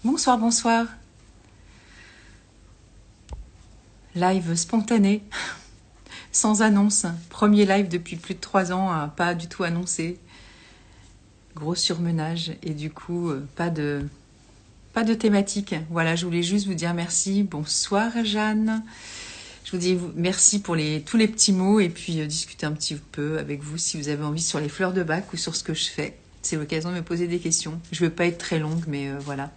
Bonsoir, bonsoir. Live spontané, sans annonce. Premier live depuis plus de 3 ans, pas du tout annoncé. Gros surmenage et du coup, pas de thématique. Voilà, je voulais juste vous dire merci. Bonsoir Jeanne. Je vous dis merci pour tous les petits mots et puis discuter un petit peu avec vous si vous avez envie sur les fleurs de bac ou sur ce que je fais. C'est l'occasion de me poser des questions. Je ne veux pas être très longue, mais voilà.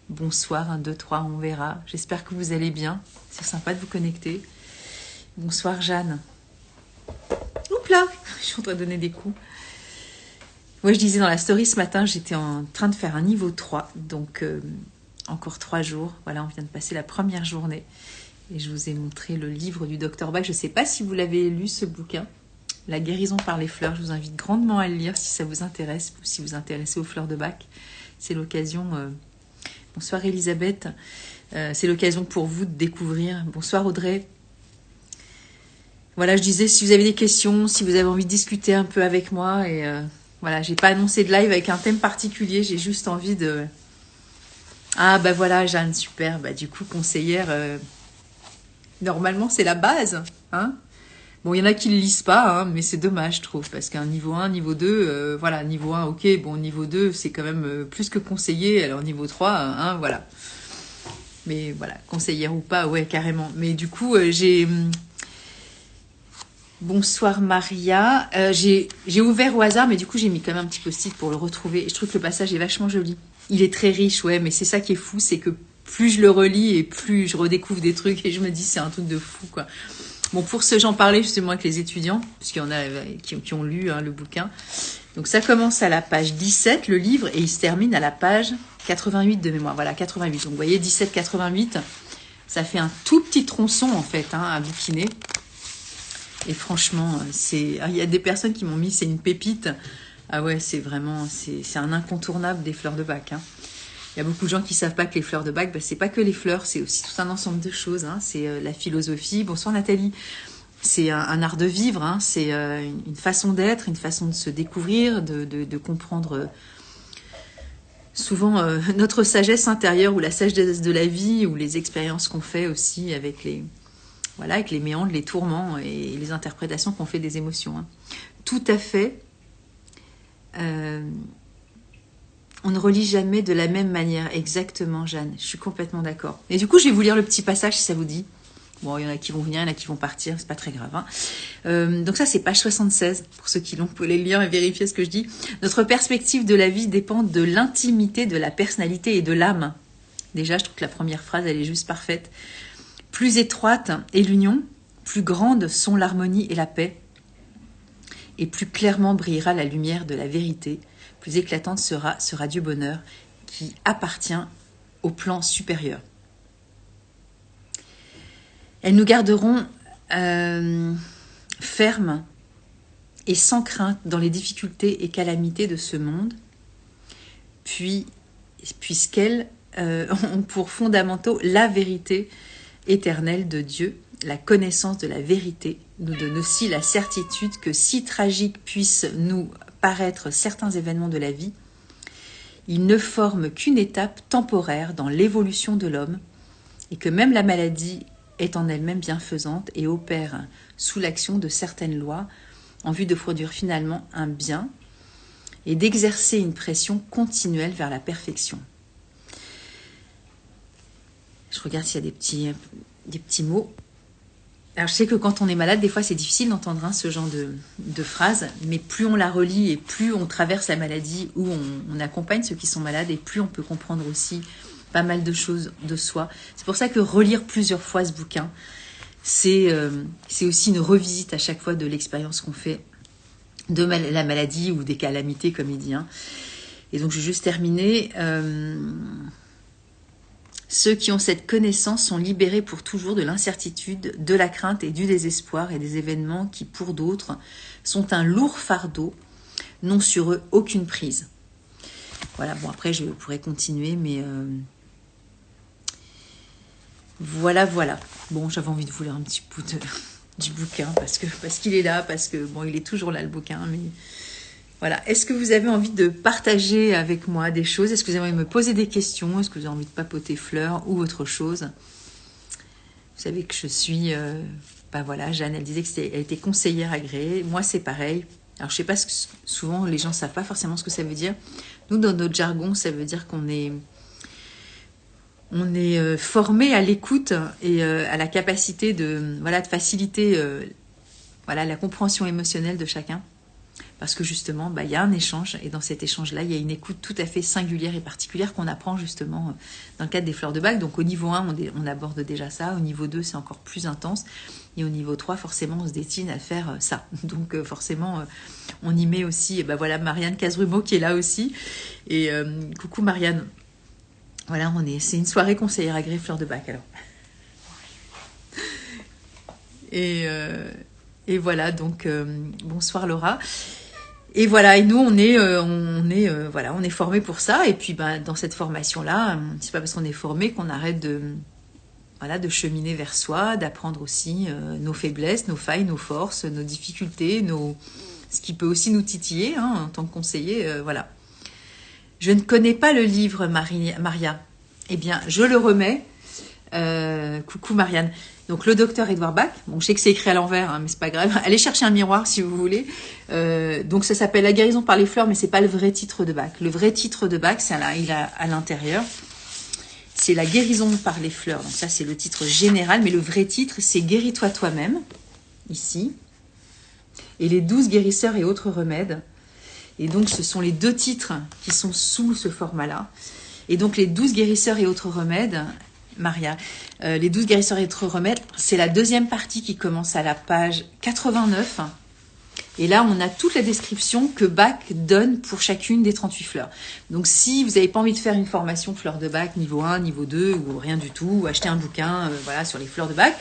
Bonsoir, 1, 2, 3, on verra. J'espère que vous allez bien. C'est sympa de vous connecter. Bonsoir Jeanne. Oups là, je suis en train de donner des coups. Moi, je disais dans la story ce matin, j'étais en train de faire un niveau 3. Donc, encore 3 jours. Voilà, on vient de passer la première journée. Et je vous ai montré le livre du Dr Bach. Je ne sais pas si vous l'avez lu, ce bouquin. La guérison par les fleurs. Je vous invite grandement à le lire si ça vous intéresse. Ou si vous vous intéressez aux fleurs de Bach. C'est l'occasion... Bonsoir Elisabeth. C'est l'occasion pour vous de découvrir. Bonsoir Audrey. Voilà, je disais, si vous avez des questions, si vous avez envie de discuter un peu avec moi. Et voilà, j'ai pas annoncé de live avec un thème particulier. J'ai juste envie de... Ah bah voilà, Jeanne, super. Bah du coup, conseillère, normalement c'est la base. Hein, bon, il y en a qui ne le lisent pas, hein, mais c'est dommage, je trouve. Parce qu'un niveau 1, niveau 2, voilà, niveau 1, ok. Bon, niveau 2, c'est quand même plus que conseiller. Alors niveau 3, hein, voilà. Mais voilà, conseillère ou pas, ouais, carrément. Mais du coup, j'ai... Bonsoir Maria. J'ai ouvert au hasard, mais du coup, j'ai mis quand même un petit post-it pour le retrouver. Et je trouve que le passage est vachement joli. Il est très riche, ouais, mais c'est ça qui est fou, c'est que plus je le relis et plus je redécouvre des trucs et je me dis c'est un truc de fou, quoi. Bon, pour ce, j'en parlais justement avec les étudiants, puisqu'il y en a qui ont lu le bouquin. Donc ça commence à la page 17, le livre, et il se termine à la page 88 de mémoire. Voilà, 88. Donc vous voyez, 17-88, ça fait un tout petit tronçon en fait, hein, à bouquiner. Et franchement, il y a des personnes qui m'ont mis, c'est une pépite. Ah ouais, c'est vraiment, c'est un incontournable des fleurs de Bach. Hein. Il y a beaucoup de gens qui ne savent pas que les fleurs de Bach, c'est pas que les fleurs, c'est aussi tout un ensemble de choses. Hein. C'est la philosophie. Bonsoir Nathalie. C'est un art de vivre, hein. C'est une façon d'être, une façon de se découvrir, de comprendre souvent notre sagesse intérieure ou la sagesse de la vie ou les expériences qu'on fait aussi avec avec les méandres, les tourments et les interprétations qu'on fait des émotions. Hein. Tout à fait. On ne relit jamais de la même manière. Exactement, Jeanne. Je suis complètement d'accord. Et du coup, je vais vous lire le petit passage si ça vous dit. Bon, il y en a qui vont venir, il y en a qui vont partir, c'est pas très grave. Hein. Donc ça, c'est page 76. Pour ceux qui l'ont, vous pouvez les lire et vérifier ce que je dis. Notre perspective de la vie dépend de l'intimité, de la personnalité et de l'âme. Déjà, je trouve que la première phrase, elle est juste parfaite. Plus étroite est l'union, plus grandes sont l'harmonie et la paix, et plus clairement brillera la lumière de la vérité, plus éclatante sera ce radieux bonheur qui appartient au plan supérieur. Elles nous garderont fermes et sans crainte dans les difficultés et calamités de ce monde, puisqu'elles ont pour fondamentaux la vérité éternelle de Dieu, la connaissance de la vérité, nous donne aussi la certitude que si tragiques puissent nous paraître certains événements de la vie, ils ne forment qu'une étape temporaire dans l'évolution de l'homme et que même la maladie est en elle-même bienfaisante et opère sous l'action de certaines lois en vue de produire finalement un bien et d'exercer une pression continuelle vers la perfection. Je regarde s'il y a des petits mots. Alors, je sais que quand on est malade, des fois, c'est difficile d'entendre ce genre de phrases, mais plus on la relit et plus on traverse la maladie ou on accompagne ceux qui sont malades et plus on peut comprendre aussi pas mal de choses de soi. C'est pour ça que relire plusieurs fois ce bouquin, c'est aussi une revisite à chaque fois de l'expérience qu'on fait de la maladie ou des calamités, comme il dit. Hein. Et donc, je vais juste terminer... Ceux qui ont cette connaissance sont libérés pour toujours de l'incertitude, de la crainte et du désespoir et des événements qui, pour d'autres, sont un lourd fardeau, n'ont sur eux aucune prise. Voilà, bon après je pourrais continuer, mais voilà. Bon, j'avais envie de vous lire un petit bout du bouquin parce qu'il est là, parce que bon, il est toujours là le bouquin, mais Voilà. Est-ce que vous avez envie de partager avec moi des choses? Est-ce que vous avez envie de me poser des questions? Est-ce que vous avez envie de papoter fleurs ou autre chose? Vous savez que je suis... bah voilà, Jeanne, elle disait qu'elle était conseillère agréée. Moi, c'est pareil. Alors, je sais pas, souvent, les gens ne savent pas forcément ce que ça veut dire. Nous, dans notre jargon, ça veut dire qu'on est... On est formé à l'écoute et à la capacité de, voilà, de faciliter voilà, la compréhension émotionnelle de chacun. Parce que justement, bah, y a un échange, et dans cet échange-là, il y a une écoute tout à fait singulière et particulière qu'on apprend justement dans le cadre des fleurs de bac. Donc au niveau 1, on aborde déjà ça, au niveau 2, c'est encore plus intense, et au niveau 3, forcément, on se destine à faire ça. Donc forcément, on y met aussi, et bah, voilà, Marianne Casrumo qui est là aussi. Et coucou Marianne. Voilà, c'est une soirée conseillère agréée fleurs de bac alors. Et voilà, donc bonsoir Laura. Et voilà, et nous on est formé pour ça. Et puis dans cette formation-là, c'est pas parce qu'on est formé qu'on arrête de cheminer vers soi, d'apprendre aussi nos faiblesses, nos failles, nos forces, nos difficultés, ce qui peut aussi nous titiller en tant que conseiller, voilà. Je ne connais pas le livre, Maria. Eh bien, je le remets. Coucou Marianne. Donc, le docteur Edouard Bach. Bon, je sais que c'est écrit à l'envers, mais c'est pas grave. Allez chercher un miroir si vous voulez. Donc, ça s'appelle La guérison par les fleurs, mais c'est pas le vrai titre de Bach. Le vrai titre de Bach, il a à l'intérieur. C'est La guérison par les fleurs. Donc, ça, c'est le titre général, mais le vrai titre, c'est Guéris-toi toi-même, ici. Et les 12 guérisseurs et autres remèdes. Et donc, ce sont les 2 titres qui sont sous ce format-là. Et donc, les 12 guérisseurs et autres remèdes, Maria, les 12 guérisseurs et autres remèdes, c'est la deuxième partie qui commence à la page 89. Et là, on a toute la description que Bach donne pour chacune des 38 fleurs. Donc, si vous n'avez pas envie de faire une formation fleurs de Bach niveau 1, niveau 2, ou rien du tout, ou acheter un bouquin voilà, sur les fleurs de Bach,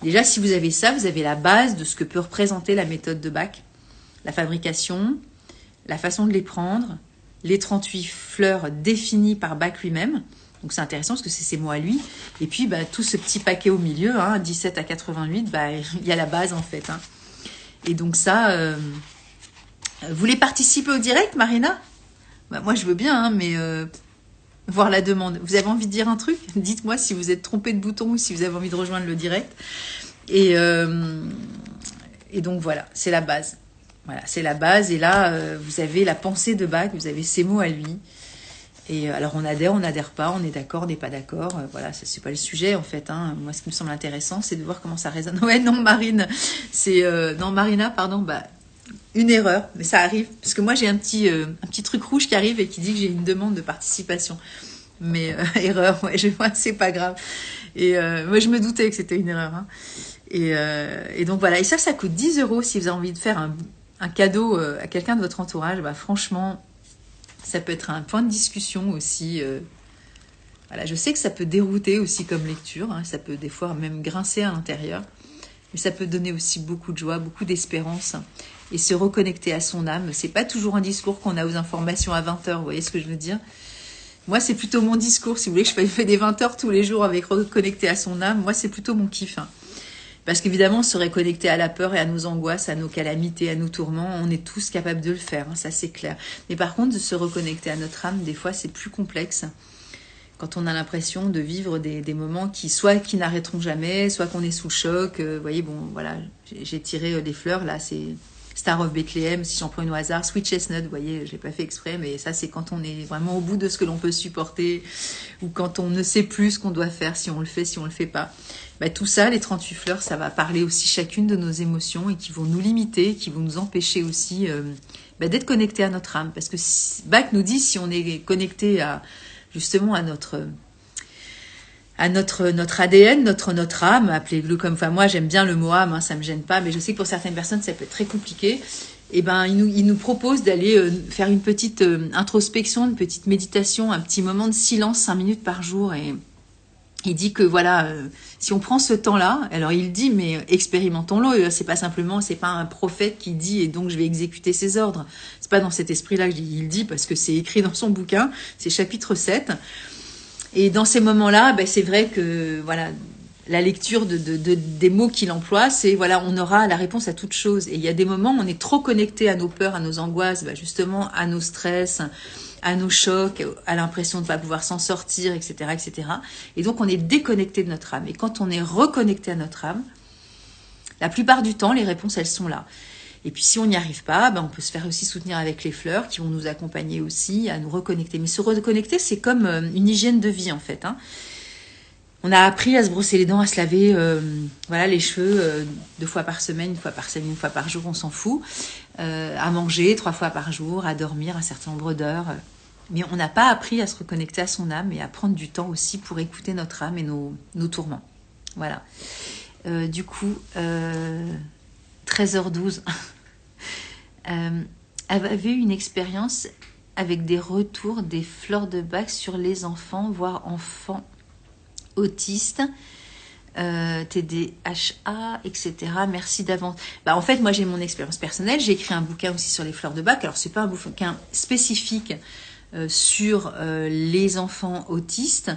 déjà, si vous avez ça, vous avez la base de ce que peut représenter la méthode de Bach, la fabrication, la façon de les prendre, les 38 fleurs définies par Bach lui-même. Donc c'est intéressant parce que c'est ses mots à lui. Et puis tout ce petit paquet au milieu, 17 à 88, il y a la base en fait. Et donc ça, vous voulez participer au direct, Marina? Moi je veux bien, mais voir la demande. Vous avez envie de dire un truc? Dites-moi si vous êtes trompé de bouton ou si vous avez envie de rejoindre le direct. Et donc voilà, c'est la base. Voilà, c'est la base. Et là, vous avez la pensée de Bach, vous avez ses mots à lui. Et alors, on n'adhère pas, on est d'accord, on n'est pas d'accord. Voilà, c'est pas le sujet, en fait. Moi, ce qui me semble intéressant, c'est de voir comment ça résonne. Ouais, non, Marina, non, Marina, pardon, une erreur, mais ça arrive. Parce que moi, j'ai un petit truc rouge qui arrive et qui dit que j'ai une demande de participation. Mais erreur, ouais, c'est pas grave. Et moi, je me doutais que c'était une erreur. Et donc, voilà. Et ça coûte 10 € si vous avez envie de faire un cadeau à quelqu'un de votre entourage. Franchement, ça peut être un point de discussion aussi. Voilà, je sais que ça peut dérouter aussi comme lecture. Ça peut des fois même grincer à l'intérieur. Mais ça peut donner aussi beaucoup de joie, beaucoup d'espérance. Et se reconnecter à son âme. C'est pas toujours un discours qu'on a aux informations à 20h. Vous voyez ce que je veux dire? Moi, c'est plutôt mon discours. Si vous voulez que je fais des 20h tous les jours avec reconnecter à son âme, moi, c'est plutôt mon kiff. Parce qu'évidemment, se reconnecter à la peur et à nos angoisses, à nos calamités, à nos tourments, on est tous capables de le faire, ça c'est clair. Mais par contre, de se reconnecter à notre âme, des fois, c'est plus complexe. Quand on a l'impression de vivre des moments qui n'arrêteront jamais, soit qu'on est sous le choc. Vous voyez, bon, voilà, j'ai tiré les fleurs, là, c'est Star of Bethlehem, si j'en prends une au hasard. Sweet Chestnut, vous voyez, je l'ai pas fait exprès, mais ça, c'est quand on est vraiment au bout de ce que l'on peut supporter, ou quand on ne sait plus ce qu'on doit faire, si on le fait, si on le fait pas. Tout ça, les 38 fleurs, ça va parler aussi chacune de nos émotions et qui vont nous limiter, qui vont nous empêcher aussi d'être connectés à notre âme. Parce que Bach nous dit, si on est connecté justement à notre ADN, notre âme, appelez-le comme... Enfin, moi, j'aime bien le mot âme, ça me gêne pas, mais je sais que pour certaines personnes, ça peut être très compliqué. Et il nous propose d'aller faire une petite introspection, une petite méditation, un petit moment de silence, 5 minutes par jour. Et il dit que voilà, si on prend ce temps-là, alors il dit, mais expérimentons-le. C'est pas un prophète qui dit et donc je vais exécuter ses ordres. C'est pas dans cet esprit-là que il dit, parce que c'est écrit dans son bouquin, c'est chapitre 7. Et dans ces moments-là, c'est vrai que voilà, la lecture des mots qu'il emploie, c'est voilà, on aura la réponse à toute chose. Et il y a des moments où on est trop connecté à nos peurs, à nos angoisses, justement à nos stress, à nos chocs, à l'impression de ne pas pouvoir s'en sortir, etc., etc. Et donc on est déconnecté de notre âme. Et quand on est reconnecté à notre âme, la plupart du temps, les réponses, elles sont là. Et puis si on n'y arrive pas, on peut se faire aussi soutenir avec les fleurs qui vont nous accompagner aussi à nous reconnecter. Mais se reconnecter, c'est comme une hygiène de vie en fait. On a appris à se brosser les dents, à se laver les cheveux 2 fois par semaine, 1 fois par semaine, 1 fois par jour, on s'en fout. À manger 3 fois par jour, à dormir un certain nombre d'heures. Mais on n'a pas appris à se reconnecter à son âme et à prendre du temps aussi pour écouter notre âme et nos tourments. Voilà. Du coup, 13h12. Avez eu une expérience avec des retours des fleurs de bac sur les enfants, voire enfants autistes, TDHA, etc. Merci d'avance. En fait, moi, j'ai mon expérience personnelle. J'ai écrit un bouquin aussi sur les fleurs de bac. Alors, c'est pas un bouquin spécifique sur les enfants autistes.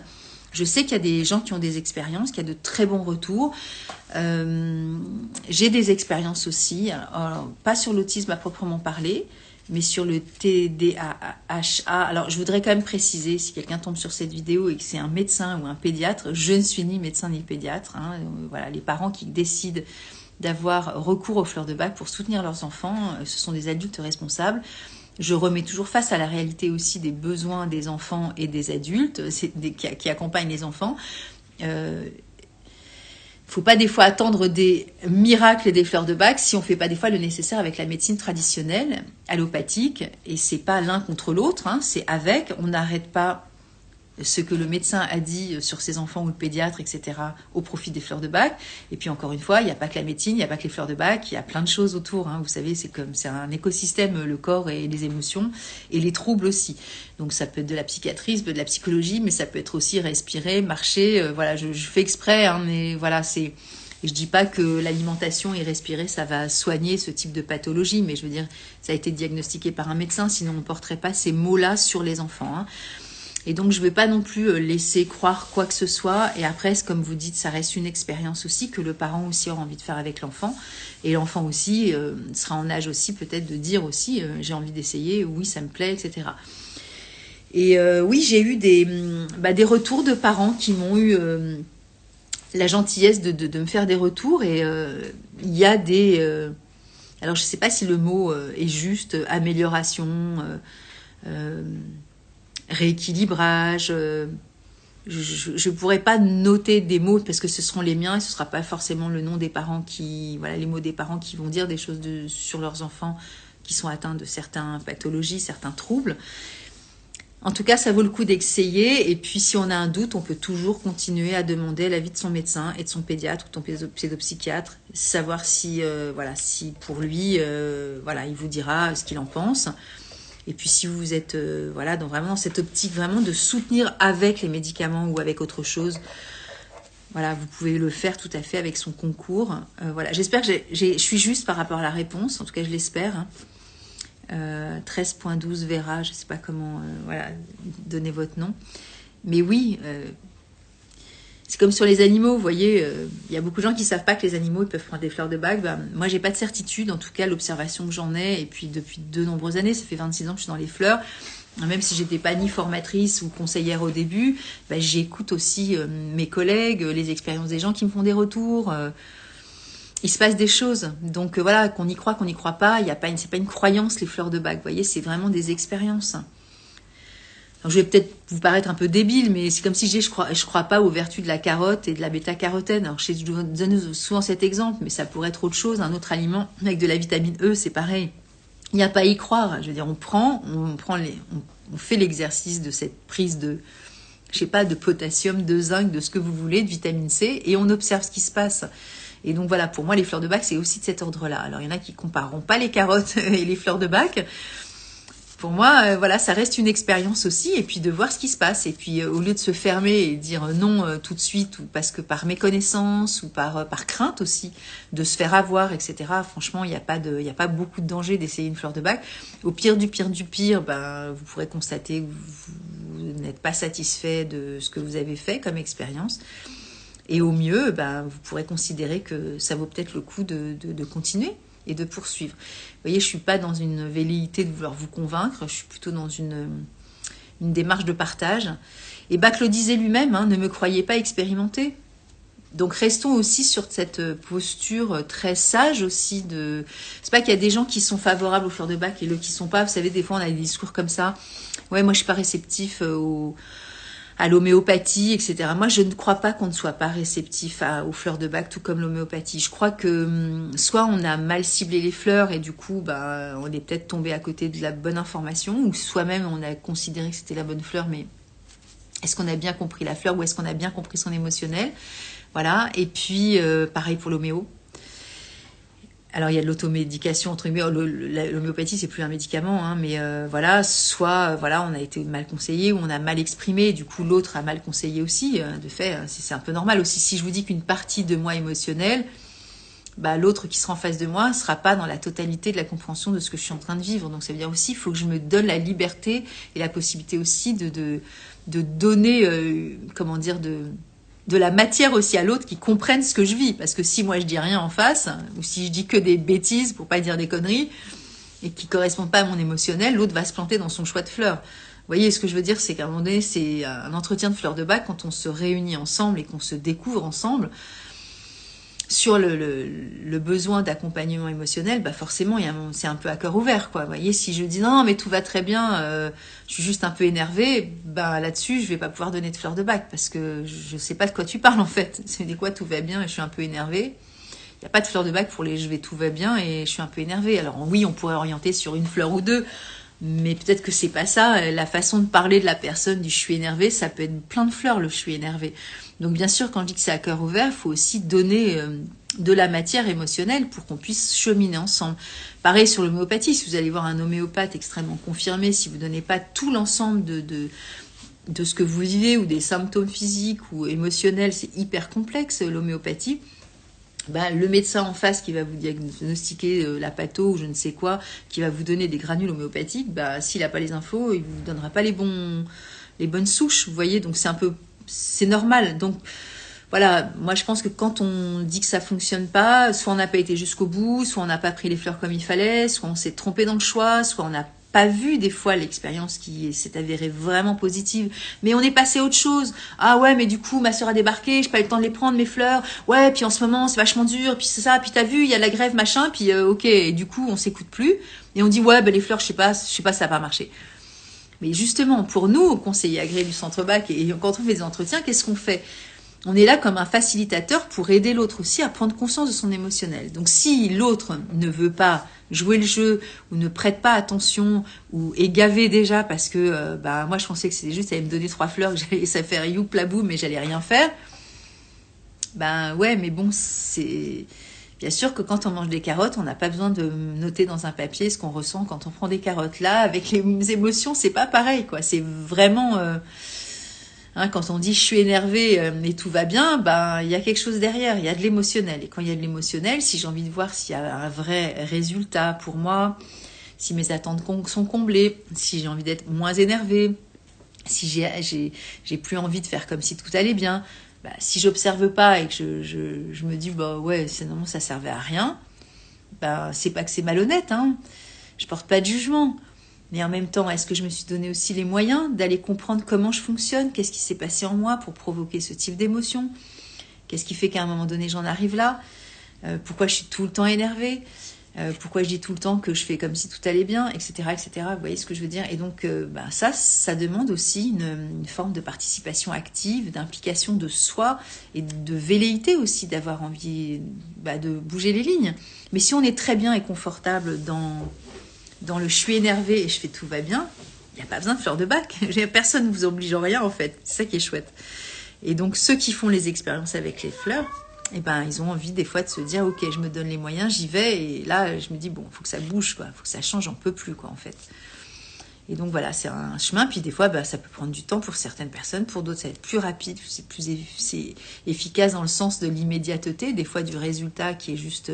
Je sais qu'il y a des gens qui ont des expériences, qu'il y a de très bons retours. J'ai des expériences aussi, alors, pas sur l'autisme à proprement parler, mais sur le TDAH. Alors, je voudrais quand même préciser, si quelqu'un tombe sur cette vidéo et que c'est un médecin ou un pédiatre, je ne suis ni médecin ni pédiatre. Voilà, les parents qui décident d'avoir recours aux fleurs de bac pour soutenir leurs enfants, ce sont des adultes responsables. Je remets toujours face à la réalité aussi des besoins des enfants et des adultes qui accompagnent les enfants. Faut pas des fois attendre des miracles et des fleurs de bac si on fait pas des fois le nécessaire avec la médecine traditionnelle, allopathique, et c'est pas l'un contre l'autre, c'est avec, on n'arrête pas ce que le médecin a dit sur ses enfants ou le pédiatre, etc., au profit des fleurs de bac. Et puis encore une fois, il n'y a pas que la médecine, il n'y a pas que les fleurs de bac, il y a plein de choses autour. Vous savez, c'est un écosystème, le corps et les émotions, et les troubles aussi. Donc ça peut être de la psychiatrie, ça peut être de la psychologie, mais ça peut être aussi respirer, marcher. Voilà, je fais exprès, mais voilà, c'est... Et je dis pas que l'alimentation et respirer, ça va soigner ce type de pathologie, mais je veux dire, ça a été diagnostiqué par un médecin, sinon on ne porterait pas ces mots-là sur les enfants. Et donc, je ne vais pas non plus laisser croire quoi que ce soit. Et après, comme vous dites, ça reste une expérience aussi que le parent aussi aura envie de faire avec l'enfant. Et l'enfant aussi sera en âge aussi peut-être de dire aussi j'ai envie d'essayer, oui, ça me plaît, etc. Et oui, j'ai eu des retours de parents qui m'ont eu la gentillesse de me faire des retours. Et il y a des... alors, je ne sais pas si le mot est juste, amélioration... rééquilibrage, je pourrais pas noter des mots parce que ce seront les miens et ce sera pas forcément le nom des parents les mots des parents qui vont dire des choses sur leurs enfants qui sont atteints de certaines pathologies, certains troubles. En tout cas, ça vaut le coup d'essayer. Et puis, si on a un doute, on peut toujours continuer à demander l'avis de son médecin et de son pédiatre ou de son pédopsychiatre, savoir si pour lui, il vous dira ce qu'il en pense. Et puis si vous êtes dans cette optique vraiment de soutenir avec les médicaments ou avec autre chose, vous pouvez le faire tout à fait avec son concours. J'espère que je suis juste par rapport à la réponse, en tout cas je l'espère. 13.12 Vera, je ne sais pas comment donner votre nom. Mais oui, c'est comme sur les animaux, vous voyez, il y a beaucoup de gens qui ne savent pas que les animaux ils peuvent prendre des fleurs de bac. Moi, j'ai pas de certitude, en tout cas, l'observation que j'en ai, et puis depuis de nombreuses années, ça fait 26 ans que je suis dans les fleurs, même si j'étais pas ni formatrice ou conseillère au début, j'écoute aussi mes collègues, les expériences des gens qui me font des retours. Il se passe des choses. Donc qu'on y croit, qu'on n'y croit pas, c'est pas une croyance, les fleurs de bac, vous voyez, c'est vraiment des expériences. Alors, je vais peut-être vous paraître un peu débile, mais c'est comme si je crois pas aux vertus de la carotte et de la bêta-carotène. Alors, je donne souvent cet exemple, mais ça pourrait être autre chose, un autre aliment avec de la vitamine E, c'est pareil. Il n'y a pas à y croire. Je veux dire, on fait l'exercice de cette prise de, de potassium, de zinc, de ce que vous voulez, de vitamine C, et on observe ce qui se passe. Et donc voilà, pour moi, les fleurs de bac, c'est aussi de cet ordre-là. Alors, il y en a qui compareront pas les carottes et les fleurs de bac. Pour moi, ça reste une expérience aussi, et puis de voir ce qui se passe. Et puis, au lieu de se fermer et dire non tout de suite, ou parce que par méconnaissance, ou par crainte aussi, de se faire avoir, etc. Franchement, il n'y a pas beaucoup de danger d'essayer une fleur de bac. Au pire du pire, vous pourrez constater que vous n'êtes pas satisfait de ce que vous avez fait comme expérience. Et au mieux, vous pourrez considérer que ça vaut peut-être le coup de continuer et de poursuivre. Vous voyez, je ne suis pas dans une velléité de vouloir vous convaincre, je suis plutôt dans une démarche de partage. Et Bach le disait lui-même, ne me croyez pas expérimenté. Donc restons aussi sur cette posture très sage aussi de... C'est pas qu'il y a des gens qui sont favorables aux fleurs de Bach et d'autres qui sont pas. Vous savez, des fois on a des discours comme ça. Ouais, moi je suis pas réceptif à l'homéopathie, etc. Moi je ne crois pas qu'on ne soit pas réceptif aux fleurs de Bach, tout comme l'homéopathie. Je crois que soit on a mal ciblé les fleurs et du coup on est peut-être tombé à côté de la bonne information, ou soi-même on a considéré que c'était la bonne fleur, mais est-ce qu'on a bien compris la fleur ou est-ce qu'on a bien compris son émotionnel? Voilà, et puis pareil pour l'homéo. Alors il y a de l'automédication entre guillemets, l'homéopathie c'est plus un médicament, mais voilà, soit on a été mal conseillé ou on a mal exprimé, du coup l'autre a mal conseillé aussi, de fait c'est un peu normal aussi. Si je vous dis qu'une partie de moi émotionnelle, l'autre qui sera en face de moi ne sera pas dans la totalité de la compréhension de ce que je suis en train de vivre. Donc ça veut dire aussi il faut que je me donne la liberté et la possibilité aussi de donner, de la matière aussi à l'autre qui comprenne ce que je vis. Parce que si moi je dis rien en face, ou si je dis que des bêtises pour pas dire des conneries, et qui correspondent pas à mon émotionnel, l'autre va se planter dans son choix de fleurs. Vous voyez, ce que je veux dire, c'est qu'à un moment donné, c'est un entretien de fleurs de Bach, quand on se réunit ensemble et qu'on se découvre ensemble, sur le besoin d'accompagnement émotionnel, forcément, c'est un peu à cœur ouvert, quoi. Vous voyez, si je dis non, mais tout va très bien, je suis juste un peu énervée, là-dessus, je vais pas pouvoir donner de fleurs de Bach parce que je sais pas de quoi tu parles en fait. C'est des quoi tout va bien et je suis un peu énervée. Il n'y a pas de fleurs de Bach pour les je vais tout va bien et je suis un peu énervée. Alors oui, on pourrait orienter sur une fleur ou deux, mais peut-être que c'est pas ça. La façon de parler de la personne du je suis énervée, ça peut être plein de fleurs le je suis énervée. Donc bien sûr, quand je dis que c'est à cœur ouvert, il faut aussi donner de la matière émotionnelle pour qu'on puisse cheminer ensemble. Pareil sur l'homéopathie, si vous allez voir un homéopathe extrêmement confirmé, si vous ne donnez pas tout l'ensemble de ce que vous vivez ou des symptômes physiques ou émotionnels, c'est hyper complexe l'homéopathie. Le médecin en face qui va vous diagnostiquer la patho ou je ne sais quoi, qui va vous donner des granules homéopathiques, s'il n'a pas les infos, il vous donnera pas les bonnes souches, vous voyez, donc c'est normal. Donc voilà, moi je pense que quand on dit que ça fonctionne pas, soit on n'a pas été jusqu'au bout, soit on n'a pas pris les fleurs comme il fallait, soit on s'est trompé dans le choix, soit on n'a pas vu des fois l'expérience qui s'est avérée vraiment positive, mais on est passé à autre chose. Ah ouais, mais du coup ma soeur a débarqué, j'ai pas eu le temps de les prendre mes fleurs. Ouais, puis en ce moment c'est vachement dur, puis c'est ça, puis t'as vu, il y a la grève machin, puis ok, et du coup on s'écoute plus et on dit ouais, les fleurs, je sais pas, ça a pas marché. Mais justement, pour nous, conseillers agréés du Centre Bach, et quand on fait des entretiens, qu'est-ce qu'on fait? On est là comme un facilitateur pour aider l'autre aussi à prendre conscience de son émotionnel. Donc si l'autre ne veut pas jouer le jeu ou ne prête pas attention ou est gavé déjà parce que moi je pensais que c'était juste, elle allait me donner 3 fleurs, que j'allais ça faire youp la boum mais j'allais rien faire. Ouais, mais bon, c'est... Bien sûr que quand on mange des carottes, on n'a pas besoin de noter dans un papier ce qu'on ressent quand on prend des carottes. Là, avec les émotions, c'est pas pareil, quoi. C'est vraiment... quand on dit je suis énervée et tout va bien, il y a quelque chose derrière, il y a de l'émotionnel. Et quand il y a de l'émotionnel, si j'ai envie de voir s'il y a un vrai résultat pour moi, si mes attentes sont comblées, si j'ai envie d'être moins énervée, si j'ai plus envie de faire comme si tout allait bien, si j'observe pas et que je me dis ouais, sinon ça servait à rien, c'est pas que c'est malhonnête, je porte pas de jugement. Mais en même temps, est-ce que je me suis donné aussi les moyens d'aller comprendre comment je fonctionne? Qu'est-ce qui s'est passé en moi pour provoquer ce type d'émotion? Qu'est-ce qui fait qu'à un moment donné, j'en arrive là? Pourquoi je suis tout le temps énervée? Pourquoi je dis tout le temps que je fais comme si tout allait bien, etc., etc. Vous voyez ce que je veux dire? Et donc, ça demande aussi une forme de participation active, d'implication de soi et de velléité aussi, d'avoir envie de bouger les lignes. Mais si on est très bien et confortable dans le je suis énervé et je fais tout va bien, il n'y a pas besoin de fleurs de Bach. Personne ne vous oblige en rien en fait. C'est ça qui est chouette. Et donc ceux qui font les expériences avec les fleurs, ils ont envie des fois de se dire ok, je me donne les moyens, j'y vais et là je me dis bon, il faut que ça bouge quoi, faut que ça change, j'en peux plus quoi en fait. Et donc voilà, c'est un chemin. Puis des fois ça peut prendre du temps pour certaines personnes, pour d'autres ça va être plus rapide, c'est efficace dans le sens de l'immédiateté, des fois du résultat qui est juste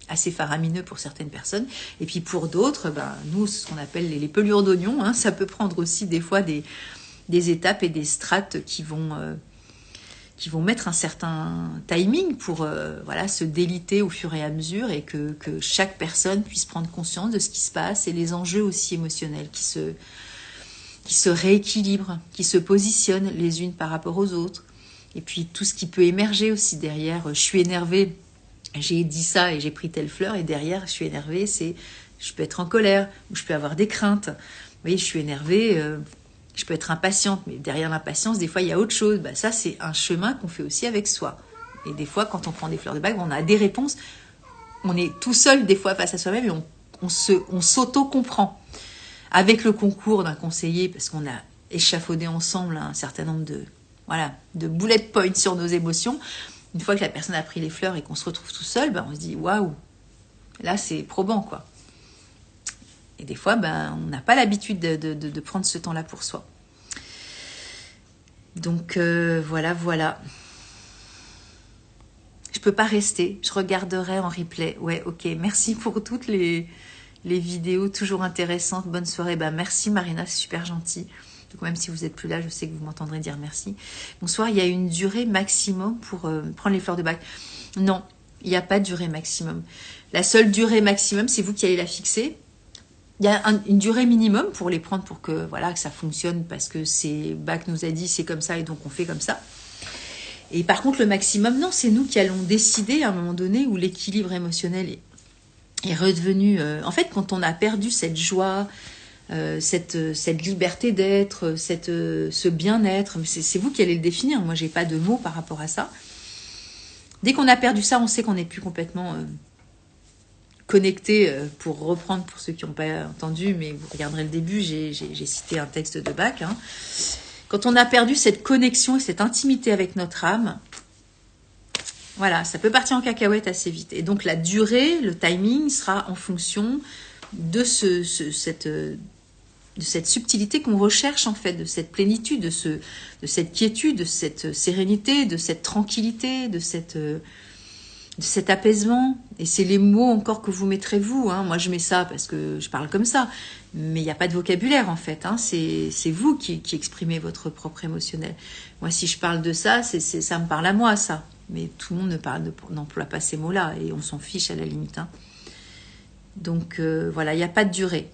assez faramineux pour certaines personnes. Et puis pour d'autres, nous, ce qu'on appelle les pelures d'oignon, ça peut prendre aussi des fois des étapes et des strates qui vont qui vont mettre un certain timing pour voilà, se déliter au fur et à mesure et que chaque personne puisse prendre conscience de ce qui se passe et les enjeux aussi émotionnels qui se rééquilibrent, qui se positionnent les unes par rapport aux autres. Et puis tout ce qui peut émerger aussi derrière, je suis énervée, j'ai dit ça et j'ai pris telle fleur, et derrière je suis énervée, c'est je peux être en colère, ou je peux avoir des craintes. Vous voyez, je suis énervée, je peux être impatiente, mais derrière l'impatience, des fois il y a autre chose. Bah, ça c'est un chemin qu'on fait aussi avec soi. Et des fois quand on prend des fleurs de bac, on a des réponses, on est tout seul des fois face à soi-même et on s'auto-comprend. Avec le concours d'un conseiller, parce qu'on a échafaudé ensemble un certain nombre de bullet points sur nos émotions. Une fois que la personne a pris les fleurs et qu'on se retrouve tout seul, ben on se dit waouh, là c'est probant quoi. Et des fois, ben, on n'a pas l'habitude de prendre ce temps-là pour soi. Donc voilà. Je peux pas rester, je regarderai en replay. Ouais, ok, merci pour toutes les vidéos, toujours intéressantes. Bonne soirée. Ben, merci Marina, c'est super gentil. Donc même si vous n'êtes plus là, je sais que vous m'entendrez dire merci. Bonsoir, il y a une durée maximum pour prendre les fleurs de bac? Non, il n'y a pas de durée maximum. La seule durée maximum, c'est vous qui allez la fixer. Il y a une durée minimum pour les prendre pour que, voilà, que ça fonctionne parce que Bach nous a dit c'est comme ça et donc on fait comme ça. Et par contre, le maximum, non, c'est nous qui allons décider à un moment donné où l'équilibre émotionnel est redevenu... en fait, quand on a perdu cette joie, cette liberté d'être, ce bien-être, c'est vous qui allez le définir. Moi, j'ai pas de mots par rapport à ça. Dès qu'on a perdu ça, on sait qu'on n'est plus complètement connecté. Pour reprendre, pour ceux qui n'ont pas entendu, mais vous regarderez le début, j'ai cité un texte de Bach. Hein. Quand on a perdu cette connexion et cette intimité avec notre âme, voilà, ça peut partir en cacahuète assez vite. Et donc la durée, le timing sera en fonction de cette subtilité qu'on recherche en fait, de cette plénitude, de cette quiétude, de cette sérénité, de cette tranquillité, de cet apaisement. Et c'est les mots encore que vous mettrez vous. Hein. Moi je mets ça parce que je parle comme ça, mais il n'y a pas de vocabulaire en fait. Hein. C'est vous qui exprimez votre propre émotionnel. Moi si je parle de ça, ça me parle à moi ça. Mais tout le monde n'emploie pas ces mots-là et on s'en fiche à la limite. Hein. Donc voilà, il n'y a pas de durée.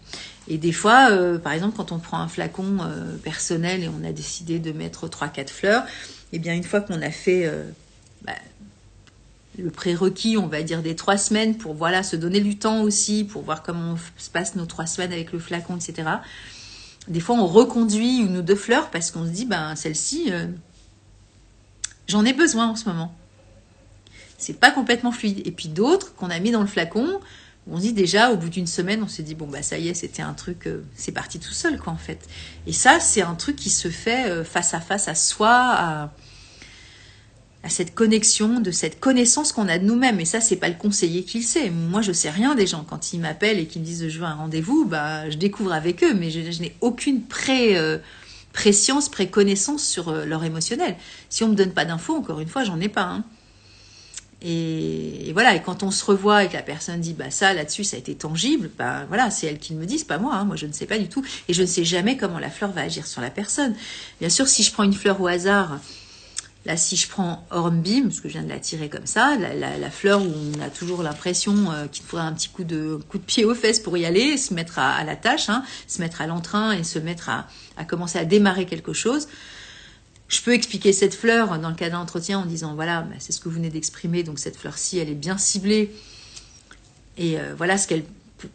Et des fois, par exemple, quand on prend un flacon personnel et on a décidé de mettre 3-4 fleurs, eh bien une fois qu'on a fait le prérequis, on va dire des 3 semaines, pour voilà, se donner du temps aussi, pour voir comment se passent nos 3 semaines avec le flacon, etc. Des fois, on reconduit une ou deux fleurs parce qu'on se dit, ben celle-ci, j'en ai besoin en ce moment. C'est pas complètement fluide. Et puis d'autres qu'on a mis dans le flacon, on se dit déjà, au bout d'une semaine, on s'est dit, bon, bah ça y est, c'était un truc, c'est parti tout seul, quoi, en fait. Et ça, c'est un truc qui se fait face à soi, à cette connexion, de cette connaissance qu'on a de nous-mêmes. Et ça, c'est pas le conseiller qui le sait. Moi, je sais rien des gens. Quand ils m'appellent et qu'ils me disent, je veux un rendez-vous, bah, je découvre avec eux, mais je n'ai aucune préscience, préconnaissance sur leur émotionnel. Si on me donne pas d'infos, encore une fois, j'en ai pas, hein. Et voilà, et quand on se revoit et que la personne dit bah ça là-dessus ça a été tangible, bah voilà, c'est elle qui me dit, c'est pas moi, hein, moi je ne sais pas du tout et je ne sais jamais comment la fleur va agir sur la personne. Bien sûr, si je prends une fleur au hasard, là si je prends Hornbeam, parce que je viens de la tirer comme ça, la fleur où on a toujours l'impression qu'il faudrait un petit coup de pied aux fesses pour y aller, se mettre à la tâche, hein, se mettre à l'entrain et se mettre à commencer à démarrer quelque chose. Je peux expliquer cette fleur dans le cas d'un entretien en disant voilà, bah, c'est ce que vous venez d'exprimer, donc cette fleur-ci, elle est bien ciblée. Et voilà ce qu'elle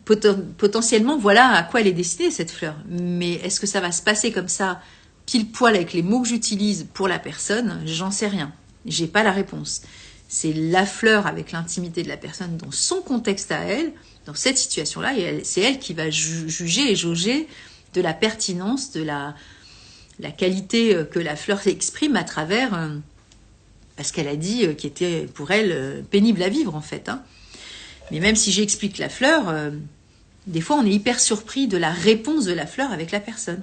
potentiellement, voilà à quoi elle est destinée cette fleur. Mais est-ce que ça va se passer comme ça, pile poil avec les mots que j'utilise pour la personne? J'en sais rien. J'ai pas la réponse. C'est la fleur avec l'intimité de la personne dans son contexte à elle, dans cette situation-là, et c'est elle qui va juger et jauger de la pertinence, de la qualité que la fleur exprime à travers ce qu'elle a dit qui était pour elle pénible à vivre en fait. Hein. Mais même si j'explique la fleur, des fois on est hyper surpris de la réponse de la fleur avec la personne.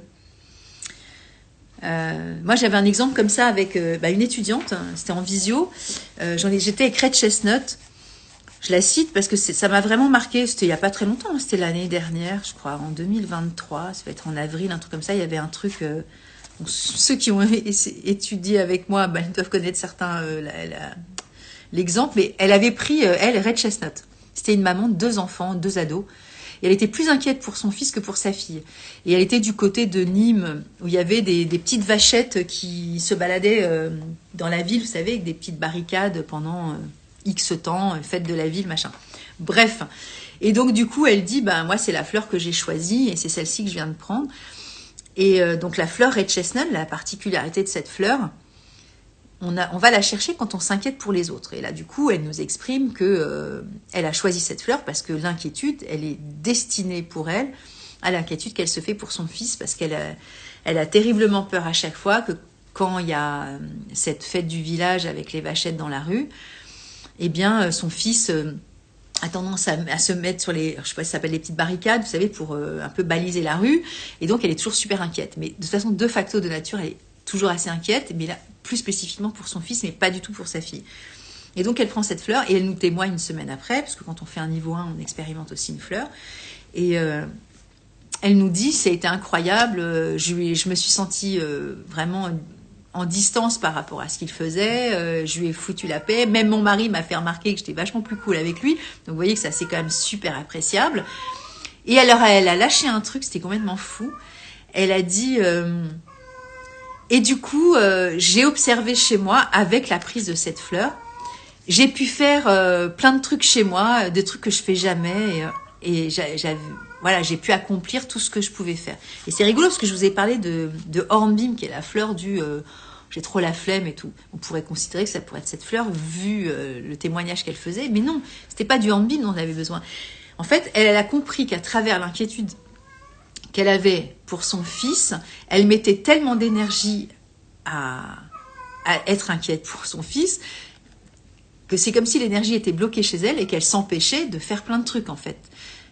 Moi j'avais un exemple comme ça avec une étudiante, hein, c'était en visio, j'étais avec Red Chestnut, je la cite parce que ça m'a vraiment marqué, c'était il n'y a pas très longtemps, hein, c'était l'année dernière, je crois, en 2023, ça va être en avril, un truc comme ça, il y avait un truc... Bon, ceux qui ont étudié avec moi, ben, ils doivent connaître certains l'exemple, mais elle avait pris, elle, Red Chestnut. C'était une maman de 2 enfants, 2 ados. Et elle était plus inquiète pour son fils que pour sa fille. Et elle était du côté de Nîmes, où il y avait des petites vachettes qui se baladaient dans la ville, vous savez, avec des petites barricades pendant X temps, fête de la ville, machin. Bref. Et donc, du coup, elle dit, ben, moi, c'est la fleur que j'ai choisie, et c'est celle-ci que je viens de prendre. Et donc, la fleur Red Chestnut, la particularité de cette fleur, on va la chercher quand on s'inquiète pour les autres. Et là, du coup, elle nous exprime que elle a choisi cette fleur parce que l'inquiétude, elle est destinée pour elle à l'inquiétude qu'elle se fait pour son fils, parce elle a terriblement peur à chaque fois que quand il y a cette fête du village avec les vachettes dans la rue, eh bien, son fils a tendance à se mettre sur les, je sais pas si ça s'appelle les petites barricades, vous savez, pour un peu baliser la rue. Et donc, elle est toujours super inquiète. Mais de toute façon, de facto, de nature, elle est toujours assez inquiète, mais là, plus spécifiquement pour son fils, mais pas du tout pour sa fille. Et donc, elle prend cette fleur et elle nous témoigne une semaine après, parce que quand on fait un niveau 1, on expérimente aussi une fleur. Et elle nous dit, ça a été incroyable, je me suis sentie vraiment en distance par rapport à ce qu'il faisait, je lui ai foutu la paix, même mon mari m'a fait remarquer que j'étais vachement plus cool avec lui, donc vous voyez que ça c'est quand même super appréciable. Et alors elle a lâché un truc, c'était complètement fou, elle a dit... Et du coup, j'ai observé chez moi, avec la prise de cette fleur, j'ai pu faire plein de trucs chez moi, des trucs que je fais jamais, et voilà, j'ai pu accomplir tout ce que je pouvais faire. Et c'est rigolo parce que je vous ai parlé de Hornbeam, qui est la fleur du j'ai trop la flemme et tout. On pourrait considérer que ça pourrait être cette fleur, vu le témoignage qu'elle faisait, mais non, c'était pas du Hornbeam dont on avait besoin. En fait, elle a compris qu'à travers l'inquiétude qu'elle avait pour son fils, elle mettait tellement d'énergie à être inquiète pour son fils que c'est comme si l'énergie était bloquée chez elle et qu'elle s'empêchait de faire plein de trucs en fait.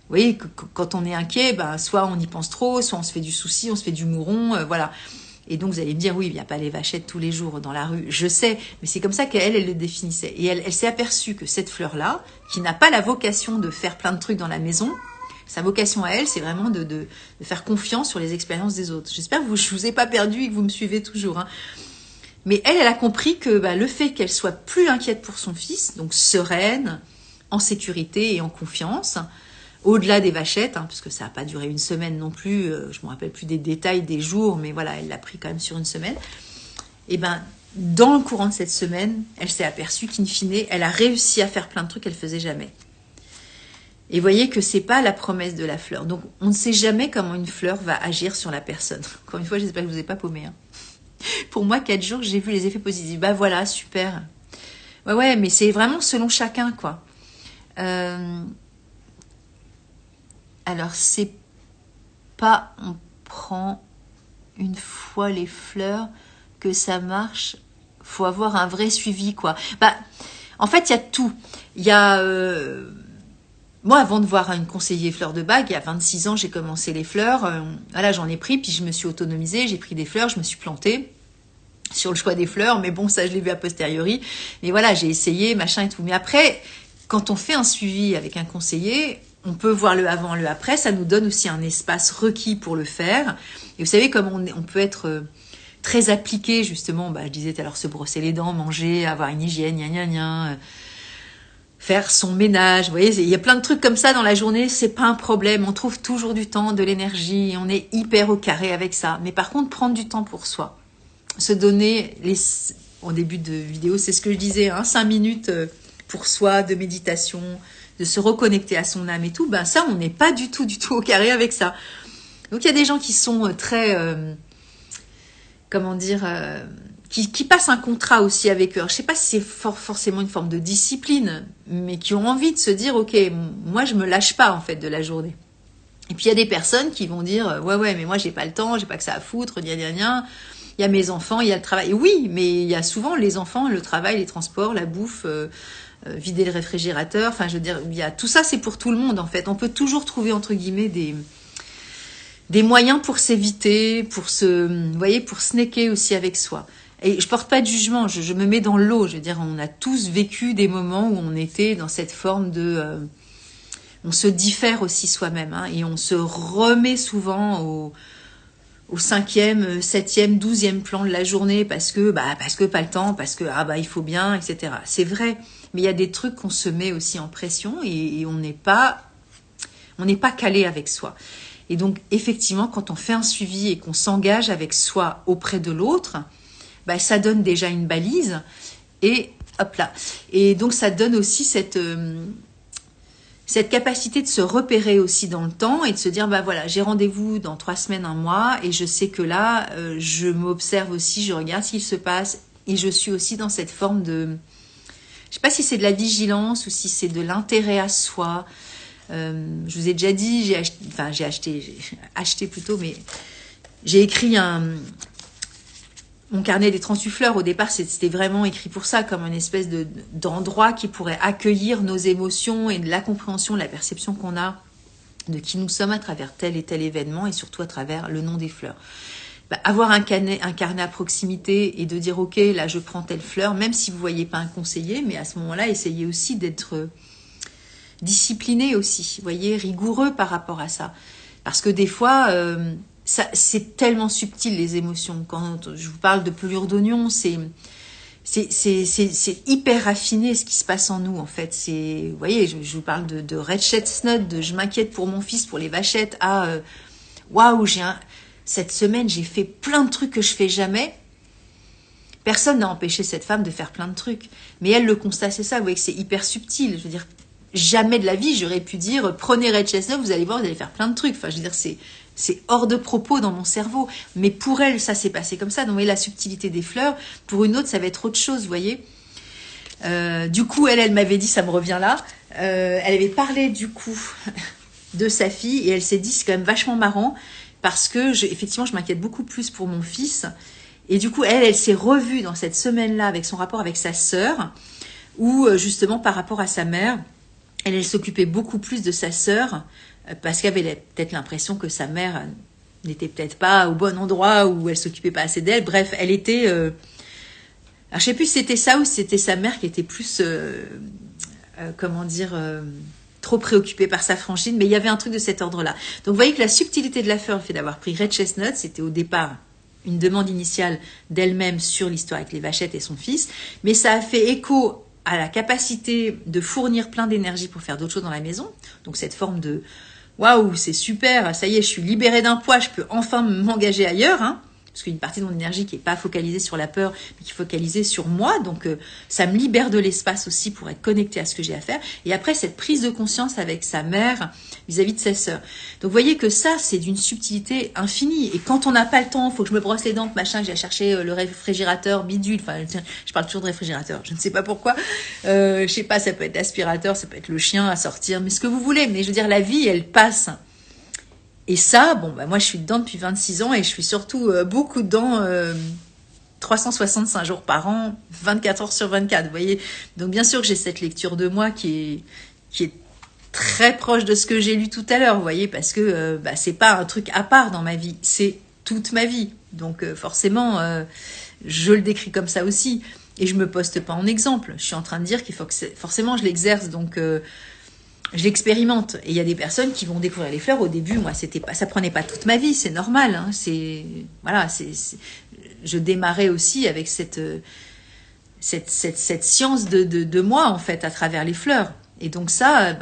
Vous voyez, quand on est inquiet, ben, soit on y pense trop, soit on se fait du souci, on se fait du mouron, voilà. Et donc vous allez me dire, oui, il n'y a pas les vachettes tous les jours dans la rue, je sais, mais c'est comme ça elle le définissait. Et elle s'est aperçue que cette fleur-là, qui n'a pas la vocation de faire plein de trucs dans la maison, sa vocation à elle, c'est vraiment de faire confiance sur les expériences des autres. J'espère que je vous ai pas perdu et que vous me suivez toujours. Hein. Mais elle a compris que le fait qu'elle soit plus inquiète pour son fils, donc sereine, en sécurité et en confiance, au-delà des vachettes, hein, parce que ça n'a pas duré une semaine non plus, je ne me rappelle plus des détails des jours, mais voilà, elle l'a pris quand même sur une semaine. Et dans le courant de cette semaine, elle s'est aperçue qu'in fine, elle a réussi à faire plein de trucs qu'elle faisait jamais. Et voyez que c'est pas la promesse de la fleur. Donc, on ne sait jamais comment une fleur va agir sur la personne. Encore une fois, j'espère que je vous ai pas paumé. Hein. Pour moi, 4 jours, j'ai vu les effets positifs. Bah voilà, super. Ouais, mais c'est vraiment selon chacun, quoi. Alors, c'est pas on prend une fois les fleurs que ça marche. Faut avoir un vrai suivi, quoi. En fait, il y a tout. Il y a... Moi, avant de voir une conseiller fleurs de bague, il y a 26 ans, j'ai commencé les fleurs. Voilà, j'en ai pris, puis je me suis autonomisée, j'ai pris des fleurs, je me suis plantée sur le choix des fleurs, mais bon, ça, je l'ai vu a posteriori. Mais voilà, j'ai essayé, machin et tout. Mais après, quand on fait un suivi avec un conseiller, on peut voir le avant, le après. Ça nous donne aussi un espace requis pour le faire. Et vous savez, comme on peut être très appliqué, justement, je disais tout à l'heure, se brosser les dents, manger, avoir une hygiène, faire son ménage, vous voyez, il y a plein de trucs comme ça dans la journée, c'est pas un problème, on trouve toujours du temps, de l'énergie, on est hyper au carré avec ça. Mais par contre, prendre du temps pour soi, se donner, au début de vidéo, c'est ce que je disais, 5 minutes pour soi, de méditation, de se reconnecter à son âme et tout, ça, on n'est pas du tout au carré avec ça. Donc il y a des gens qui sont très, qui passent un contrat aussi avec eux. Alors, je ne sais pas si c'est forcément une forme de discipline, mais qui ont envie de se dire, ok, moi je me lâche pas en fait de la journée. Et puis il y a des personnes qui vont dire, ouais, mais moi j'ai pas le temps, j'ai pas que ça à foutre, gna. Il y a mes enfants, il y a le travail. Oui, mais il y a souvent les enfants, le travail, les transports, la bouffe, vider le réfrigérateur. Enfin, je veux dire, il y a tout ça, c'est pour tout le monde en fait. On peut toujours trouver entre guillemets des moyens pour s'éviter, pour snacker aussi avec soi. Et je porte pas de jugement, je me mets dans l'eau. Je veux dire, on a tous vécu des moments où on était dans cette forme de... on se diffère aussi soi-même, et on se remet souvent au 5e, 7e, 12e plan de la journée parce que pas le temps, parce que il faut bien, etc. C'est vrai, mais il y a des trucs qu'on se met aussi en pression et on n'est pas calé avec soi. Et donc effectivement, quand on fait un suivi et qu'on s'engage avec soi auprès de l'autre, ça donne déjà une balise et hop là. Et donc ça donne aussi cette capacité de se repérer aussi dans le temps et de se dire, voilà, j'ai rendez-vous dans 3 semaines, 1 mois, et je sais que là, je m'observe aussi, je regarde ce qu'il se passe, et je suis aussi dans cette forme de, je sais pas si c'est de la vigilance ou si c'est de l'intérêt à soi. Je vous ai déjà dit, j'ai acheté plutôt, mais j'ai écrit mon carnet des 38 fleurs, au départ, c'était vraiment écrit pour ça, comme une espèce d'endroit qui pourrait accueillir nos émotions et de la compréhension, de la perception qu'on a de qui nous sommes à travers tel et tel événement et surtout à travers le nom des fleurs. Avoir un carnet à proximité et de dire, ok, là, je prends telle fleur, même si vous ne voyez pas un conseiller, mais à ce moment-là, essayez aussi d'être discipliné aussi, vous voyez, rigoureux par rapport à ça. Parce que des fois... c'est tellement subtil les émotions. Quand je vous parle de pelure d'oignon, c'est hyper raffiné ce qui se passe en nous en fait. Vous voyez, je vous parle de red chestnut, de je m'inquiète pour mon fils, pour les vachettes, waouh, cette semaine j'ai fait plein de trucs que je fais jamais. Personne n'a empêché cette femme de faire plein de trucs, mais elle, le constat c'est ça. Vous voyez que c'est hyper subtil. Je veux dire, jamais de la vie j'aurais pu dire prenez red chestnut, vous allez voir, vous allez faire plein de trucs. Enfin, je veux dire, c'est hors de propos dans mon cerveau. Mais pour elle, ça s'est passé comme ça. Donc, vous voyez, la subtilité des fleurs. Pour une autre, ça va être autre chose, vous voyez. Du coup, elle m'avait dit, ça me revient là, elle avait parlé du coup de sa fille et elle s'est dit, c'est quand même vachement marrant parce que, effectivement, je m'inquiète beaucoup plus pour mon fils. Et du coup, elle s'est revue dans cette semaine-là avec son rapport avec sa sœur où, justement, par rapport à sa mère, elle s'occupait beaucoup plus de sa sœur parce qu'elle avait peut-être l'impression que sa mère n'était peut-être pas au bon endroit ou elle s'occupait pas assez d'elle. Bref, elle était... alors, je sais plus si c'était ça ou si c'était sa mère qui était plus... trop préoccupée par sa frangine, mais il y avait un truc de cet ordre-là. Donc, vous voyez que la subtilité de la fleur, le fait d'avoir pris Red Chestnut, c'était au départ une demande initiale d'elle-même sur l'histoire avec les vachettes et son fils, mais ça a fait écho à la capacité de fournir plein d'énergie pour faire d'autres choses dans la maison. Donc, cette forme de waouh, c'est super, ça y est, je suis libérée d'un poids, je peux enfin m'engager ailleurs, hein, parce qu'une partie de mon énergie qui n'est pas focalisée sur la peur, mais qui est focalisée sur moi, donc ça me libère de l'espace aussi pour être connectée à ce que j'ai à faire. Et après, cette prise de conscience avec sa mère vis-à-vis de sa sœur. Donc, vous voyez que ça, c'est d'une subtilité infinie. Et quand on n'a pas le temps, il faut que je me brosse les dents, que machin, que j'ai cherché le réfrigérateur bidule. Enfin, je parle toujours de réfrigérateur, je ne sais pas pourquoi. Je sais pas, ça peut être l'aspirateur, ça peut être le chien à sortir, mais ce que vous voulez. Mais je veux dire, la vie, elle passe. Et ça, moi je suis dedans depuis 26 ans et je suis surtout beaucoup dedans 365 jours par an, 24 heures sur 24, vous voyez. Donc bien sûr que j'ai cette lecture de moi qui est très proche de ce que j'ai lu tout à l'heure, vous voyez, parce que c'est pas un truc à part dans ma vie, c'est toute ma vie. Donc forcément, je le décris comme ça aussi. Et je me poste pas en exemple. Je suis en train de dire qu'il faut que forcément je l'exerce, donc... je l'expérimente. Et il y a des personnes qui vont découvrir les fleurs. Au début, moi, ça prenait pas toute ma vie, c'est normal. Hein, je démarrais aussi avec cette science de moi, en fait, à travers les fleurs. Et donc ça,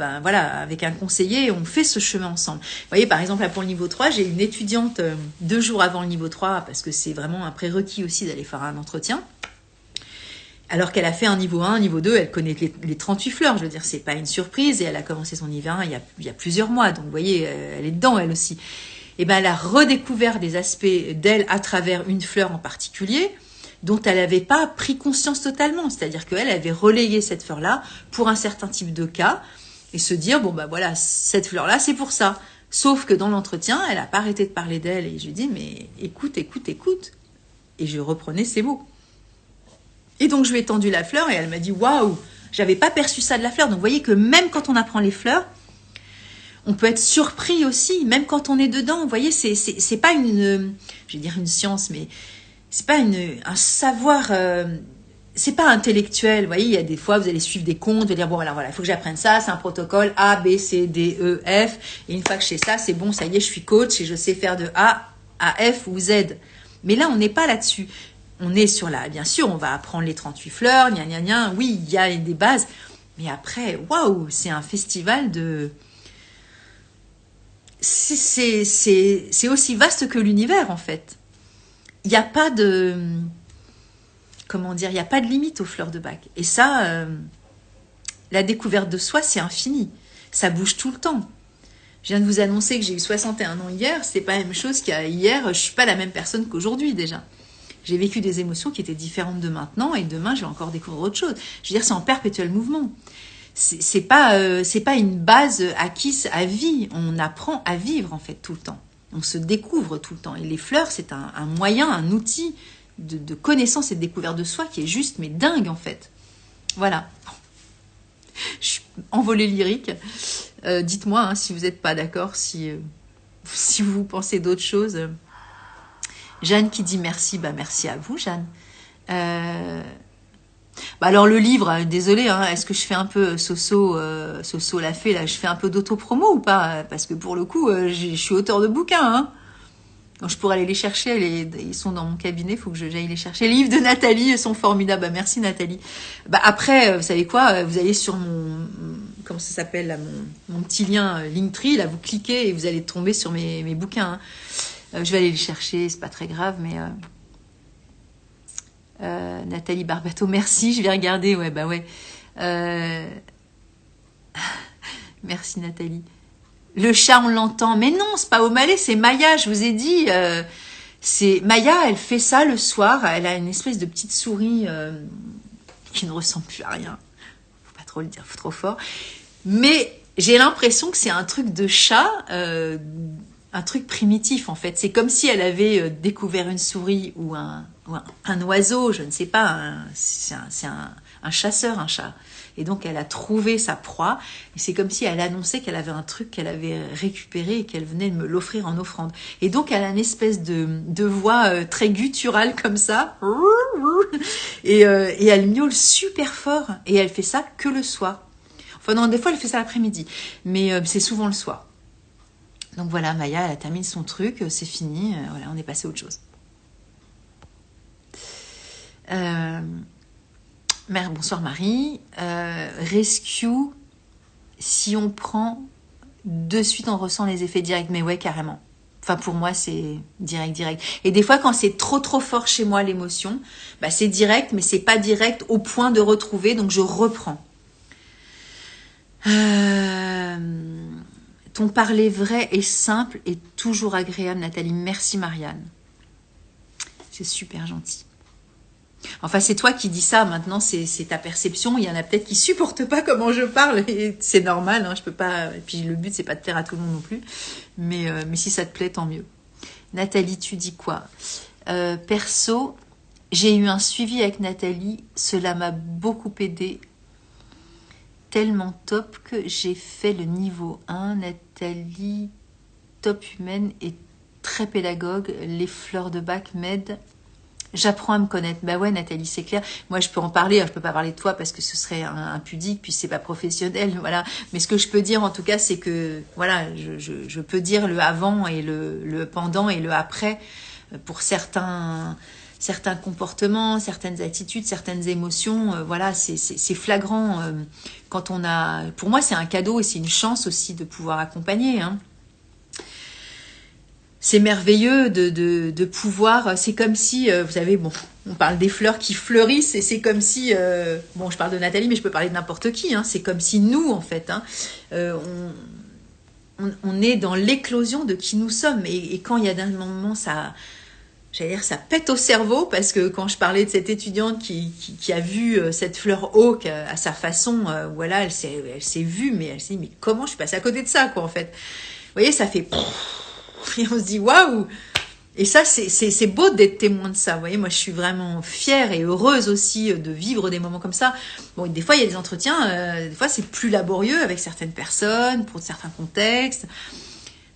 avec un conseiller, on fait ce chemin ensemble. Vous voyez, par exemple, là, pour le niveau 3, j'ai une étudiante 2 jours avant le niveau 3, parce que c'est vraiment un prérequis aussi d'aller faire un entretien. Alors qu'elle a fait un niveau 1, un niveau 2, elle connaît les 38 fleurs. Je veux dire, c'est pas une surprise. Et elle a commencé son niveau 1 il y a plusieurs mois. Donc, vous voyez, elle est dedans, elle aussi. Et elle a redécouvert des aspects d'elle à travers une fleur en particulier dont elle n'avait pas pris conscience totalement. C'est-à-dire qu'elle avait relayé cette fleur-là pour un certain type de cas et se dire, voilà, cette fleur-là, c'est pour ça. Sauf que dans l'entretien, elle n'a pas arrêté de parler d'elle. Et je lui dis, mais écoute. Et je reprenais ces mots. Et donc, je lui ai tendu la fleur et elle m'a dit « Waouh, j'avais pas perçu ça de la fleur ». Donc, vous voyez que même quand on apprend les fleurs, on peut être surpris aussi, même quand on est dedans. Vous voyez, c'est pas une science, mais c'est pas un savoir... c'est pas intellectuel. Vous voyez, il y a des fois, vous allez suivre des comptes, vous allez dire « Bon, alors voilà, il faut que j'apprenne ça, c'est un protocole A, B, C, D, E, F. Et une fois que je sais ça, c'est bon, ça y est, je suis coach et je sais faire de A A, F ou Z. Mais là, on n'est pas là-dessus. On est sur la... Bien sûr, on va apprendre les 38 fleurs, gna gna gna. Oui, il y a des bases. Mais après, waouh, c'est un festival de... C'est aussi vaste que l'univers, en fait. Il n'y a pas de... Comment dire? Il n'y a pas de limite aux fleurs de bac. Et ça, la découverte de soi, c'est infini. Ça bouge tout le temps. Je viens de vous annoncer que j'ai eu 61 ans hier. C'est pas la même chose qu'hier. Je suis pas la même personne qu'aujourd'hui, déjà. J'ai vécu des émotions qui étaient différentes de maintenant. Et demain, je vais encore découvrir autre chose. Je veux dire, c'est en perpétuel mouvement. C'est pas une base acquise à vie. On apprend à vivre, en fait, tout le temps. On se découvre tout le temps. Et les fleurs, c'est un moyen, un outil de connaissance et de découverte de soi qui est juste, mais dingue, en fait. Voilà. Je suis envolée lyrique. Dites-moi hein, si vous n'êtes pas d'accord, si vous pensez d'autres choses. Jeanne qui dit merci. Bah, merci à vous, Jeanne. Bah alors le livre, désolé, hein, est-ce que je fais un peu Soso l'a fait là, je fais un peu d'auto-promo ou pas? Parce que pour le coup, je suis auteur de bouquins. Hein. Donc, je pourrais aller les chercher, ils sont dans mon cabinet, il faut que j'aille les chercher. Les livres de Nathalie sont formidables. Bah, merci Nathalie. Bah, après, vous savez quoi? Vous allez sur comment ça s'appelle là, mon petit lien Linktree, là vous cliquez et vous allez tomber sur mes bouquins. Hein. Je vais aller les chercher, c'est pas très grave, mais Nathalie Barbato, merci, je vais regarder, ouais, bah ouais. Merci Nathalie. Le chat, on l'entend. Mais non, c'est pas O'Malley, c'est Maya, je vous ai dit. C'est Maya, elle fait ça le soir. Elle a une espèce de petite souris qui ne ressemble plus à rien. Faut pas trop le dire, faut trop fort. Mais j'ai l'impression que c'est un truc de chat, un truc primitif en fait. C'est comme si elle avait découvert une souris ou un oiseau, je ne sais pas. C'est un chasseur, un chat. Et donc, elle a trouvé sa proie. Et c'est comme si elle annonçait qu'elle avait un truc qu'elle avait récupéré et qu'elle venait de me l'offrir en offrande. Et donc, elle a une espèce de voix très gutturale comme ça. Et elle miaule super fort. Et elle fait ça que le soir. Enfin non, des fois, elle fait ça l'après-midi. Mais c'est souvent le soir. Donc voilà, Maya, elle termine son truc. C'est fini. Voilà, on est passé à autre chose. Bonsoir Marie. Rescue, si on prend de suite, on ressent les effets directs. Mais ouais, carrément. Enfin, pour moi, c'est direct. Et des fois, quand c'est trop fort chez moi, l'émotion, bah, c'est direct, mais c'est pas direct au point de retrouver. Donc, je reprends. Ton parler vrai et simple est toujours agréable, Nathalie. Merci, Marianne. C'est super gentil. Enfin, c'est toi qui dis ça, maintenant, c'est ta perception. Il y en a peut-être qui supportent pas comment je parle, et c'est normal, hein, je peux pas... Et puis le but, c'est pas de plaire à tout le monde non plus, mais si ça te plaît, tant mieux. Nathalie, tu dis quoi? Perso, j'ai eu un suivi avec Nathalie, cela m'a beaucoup aidé, tellement top que j'ai fait le niveau 1. Nathalie, top humaine et très pédagogue, les fleurs de bac m'aident. J'apprends à me connaître. Bah ouais, Nathalie, c'est clair. Moi, je peux en parler. Je peux pas parler de toi parce que ce serait impudique, puis c'est pas professionnel, voilà. Mais ce que je peux dire, en tout cas, c'est que, voilà, je peux dire le avant et le pendant et le après pour certains comportements, certaines attitudes, certaines émotions. Voilà, c'est flagrant quand on a. Pour moi, c'est un cadeau et c'est une chance aussi de pouvoir accompagner. Hein. C'est merveilleux de pouvoir, c'est comme si, vous savez, bon, on parle des fleurs qui fleurissent et c'est comme si, bon, je parle de Nathalie, mais je peux parler de n'importe qui, hein, c'est comme si nous, en fait, hein, on est dans l'éclosion de qui nous sommes et quand il y a d'un moment, ça, j'allais dire, ça pète au cerveau parce que quand je parlais de cette étudiante qui a vu cette fleur oak à sa façon, voilà, elle s'est vue, mais elle s'est dit, mais comment je suis passée à côté de ça, quoi, en fait. Vous voyez, ça fait... Et on se dit waouh! Et ça, c'est beau d'être témoin de ça. Vous voyez, moi, je suis vraiment fière et heureuse aussi de vivre des moments comme ça. Bon, des fois, il y a des entretiens, des fois, c'est plus laborieux avec certaines personnes, pour certains contextes.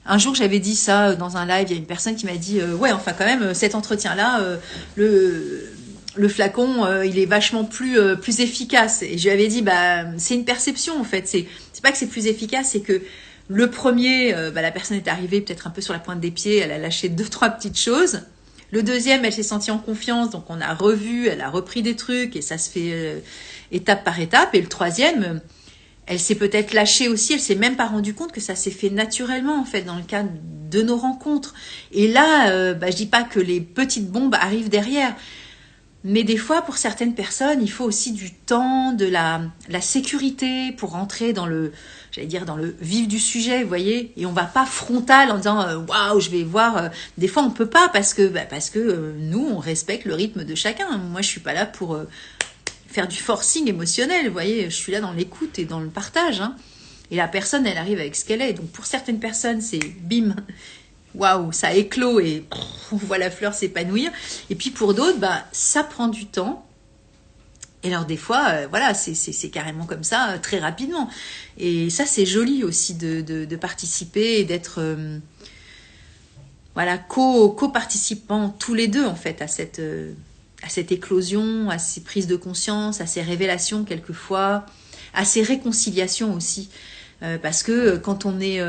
Un jour, j'avais dit ça dans un live, il y a une personne qui m'a dit ouais, enfin, quand même, cet entretien-là, le flacon, il est vachement plus efficace. Et je lui avais dit, bah, c'est une perception, en fait. C'est pas que c'est plus efficace, c'est que Le premier, la personne est arrivée peut-être un peu sur la pointe des pieds, elle a lâché 2-3 petites choses. Le deuxième, elle s'est sentie en confiance, donc on a revu, elle a repris des trucs et ça se fait étape par étape. Et le troisième, elle s'est peut-être lâchée aussi, elle s'est même pas rendue compte que ça s'est fait naturellement en fait dans le cadre de nos rencontres. Et là, je dis pas que les petites bombes arrivent derrière, mais des fois pour certaines personnes, il faut aussi du temps, de la sécurité pour rentrer dans le, j'allais dire dans le vif du sujet, vous voyez. Et on va pas frontal en disant waouh, je vais voir. Des fois on peut pas parce que nous on respecte le rythme de chacun. Moi je suis pas là pour faire du forcing émotionnel, vous voyez, je suis là dans l'écoute et dans le partage. Hein. Et la personne, elle arrive avec ce qu'elle est. Donc pour certaines personnes, c'est bim, waouh, ça éclot et on voit la fleur s'épanouir. Et puis pour d'autres, ça prend du temps. Et alors des fois, c'est carrément comme ça, très rapidement. Et ça, c'est joli aussi de participer et d'être co-participants tous les deux en fait à cette éclosion, à ces prises de conscience, à ces révélations quelquefois, à ces réconciliations aussi. Parce que quand on est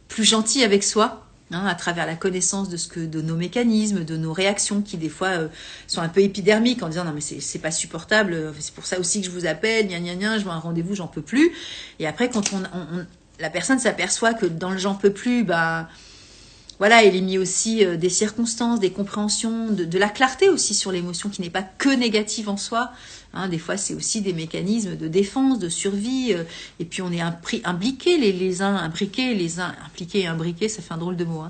plus gentil avec soi, à travers la connaissance de nos mécanismes, de nos réactions qui des fois sont un peu épidermiques en disant non mais c'est pas supportable, c'est pour ça aussi que je vous appelle, je veux un rendez-vous, j'en peux plus. Et après quand la personne s'aperçoit que dans le j'en peux plus, voilà, il est mis aussi des circonstances, des compréhensions, de la clarté aussi sur l'émotion qui n'est pas que négative en soi. Des fois, c'est aussi des mécanismes de défense, de survie. Et puis, on est imbriqués les uns, imbriqués les uns, impliqués et imbriqués, ça fait un drôle de mot.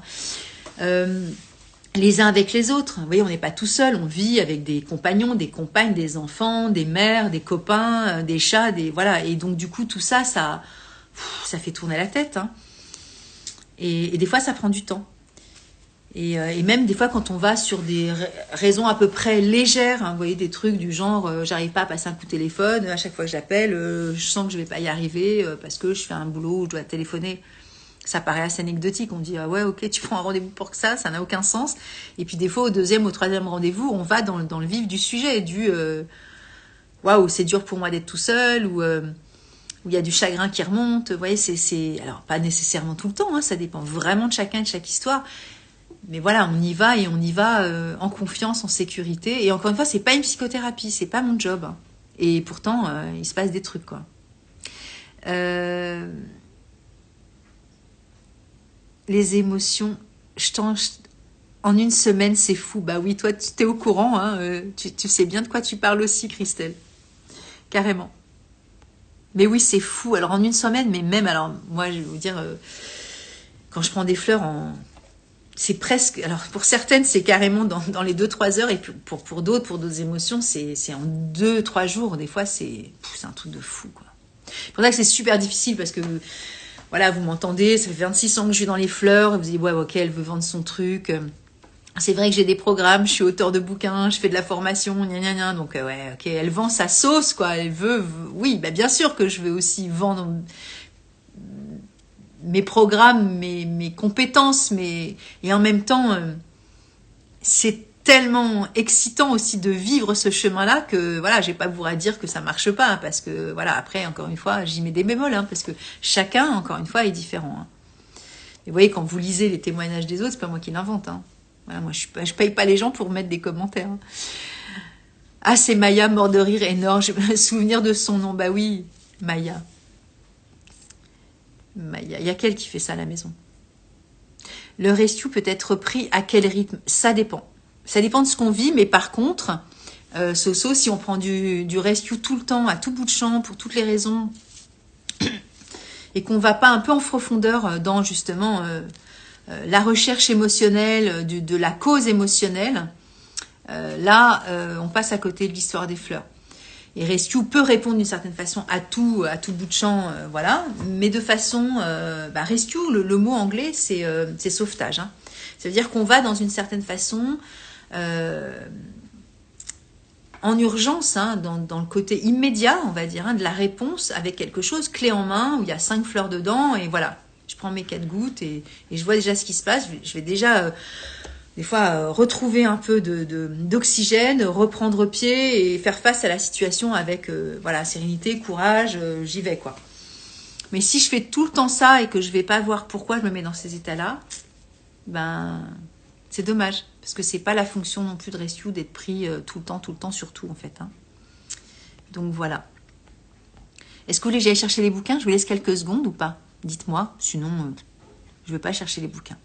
Les uns avec les autres. Vous voyez, on n'est pas tout seul. On vit avec des compagnons, des compagnes, des enfants, des mères, des copains, des chats, voilà. Et donc, du coup, tout ça, ça fait tourner la tête. Et des fois, ça prend du temps. Et même des fois quand on va sur des raisons à peu près légères, vous voyez, des trucs du genre j'arrive pas à passer un coup de téléphone, à chaque fois que j'appelle, je sens que je vais pas y arriver parce que je fais un boulot où je dois téléphoner. Ça paraît assez anecdotique, on dit ah ouais ok tu prends un rendez-vous pour ça n'a aucun sens. Et puis des fois au deuxième, au troisième rendez-vous, on va dans le vif du sujet, waouh c'est dur pour moi d'être tout seul ou où il y a du chagrin qui remonte. Vous voyez, alors pas nécessairement tout le temps, ça dépend vraiment de chacun, de chaque histoire. Mais voilà, on y va en confiance, en sécurité. Et encore une fois, c'est pas une psychothérapie, c'est pas mon job. Et pourtant, il se passe des trucs, quoi. Les émotions, en une semaine, c'est fou. Bah oui, toi, tu t'es au courant, tu sais bien de quoi tu parles aussi, Christelle. Carrément. Mais oui, c'est fou. Alors, en une semaine, mais même, alors, moi, je vais vous dire, quand je prends des fleurs c'est presque, alors pour certaines c'est carrément dans les 2-3 heures et pour d'autres émotions c'est en 2-3 jours, des fois c'est un truc de fou quoi. C'est pour ça que c'est super difficile parce que voilà vous m'entendez, ça fait 26 ans que je suis dans les fleurs et vous dites ouais ok elle veut vendre son truc, c'est vrai que j'ai des programmes, je suis auteur de bouquins, je fais de la formation, donc ouais ok elle vend sa sauce quoi, elle veut oui bien sûr que je veux aussi vendre mes programmes, mes compétences, et en même temps, c'est tellement excitant aussi de vivre ce chemin-là que voilà, j'ai pas vous à dire que ça marche pas, parce que voilà, après, encore une fois, j'y mets des bémols, parce que chacun, encore une fois, est différent. Et vous voyez, quand vous lisez les témoignages des autres, c'est pas moi qui l'invente. Voilà, moi, je paye pas les gens pour mettre des commentaires. Ah, c'est Maya, mort de rire énorme, je me souvenir de son nom, bah oui, Maya. Il y a qu'elle qui fait ça à la maison. Le rescue peut être pris à quel rythme? Ça dépend. Ça dépend de ce qu'on vit, mais par contre, Soso, si on prend du rescue tout le temps, à tout bout de champ, pour toutes les raisons, et qu'on ne va pas un peu en profondeur dans justement la recherche émotionnelle, de la cause émotionnelle, là, on passe à côté de l'histoire des fleurs. Et Rescue peut répondre d'une certaine façon à tout bout de champ, voilà. Mais de façon, Rescue, le mot anglais, c'est sauvetage. Ça veut dire qu'on va dans une certaine façon en urgence, dans le côté immédiat, on va dire, de la réponse avec quelque chose, clé en main, où il y a 5 fleurs dedans, et voilà. Je prends mes 4 gouttes et je vois déjà ce qui se passe. Je vais déjà... des fois, retrouver un peu d'oxygène, reprendre pied et faire face à la situation avec sérénité, courage, j'y vais quoi. Mais si je fais tout le temps ça et que je vais pas voir pourquoi je me mets dans ces états-là, ben c'est dommage. Parce que c'est pas la fonction non plus de Rescue d'être pris tout le temps sur tout en fait. Hein. Donc voilà. Est-ce que vous voulez que j'aille chercher les bouquins? Je vous laisse quelques secondes ou pas? Dites-moi, sinon je ne vais pas chercher les bouquins.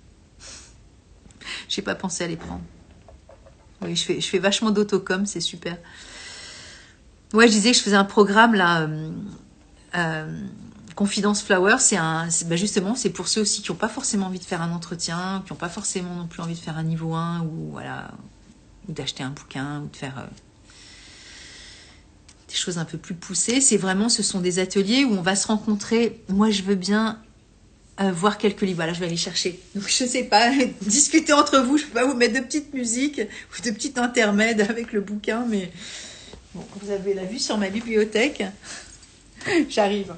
Je n'ai pas pensé à les prendre. Oui, je fais vachement d'autocom, c'est super. Ouais, je disais que je faisais un programme là, Confidence Flower, justement, c'est pour ceux aussi qui n'ont pas forcément envie de faire un entretien, qui n'ont pas forcément non plus envie de faire un niveau 1 ou voilà, ou d'acheter un bouquin ou de faire des choses un peu plus poussées. Ce sont des ateliers où on va se rencontrer. Moi, je veux bien voir quelques livres. Voilà, je vais aller chercher. Donc, je sais pas, discuter entre vous. Je ne peux pas vous mettre de petites musiques ou de petites intermèdes avec le bouquin, mais bon, vous avez la vue sur ma bibliothèque. J'arrive.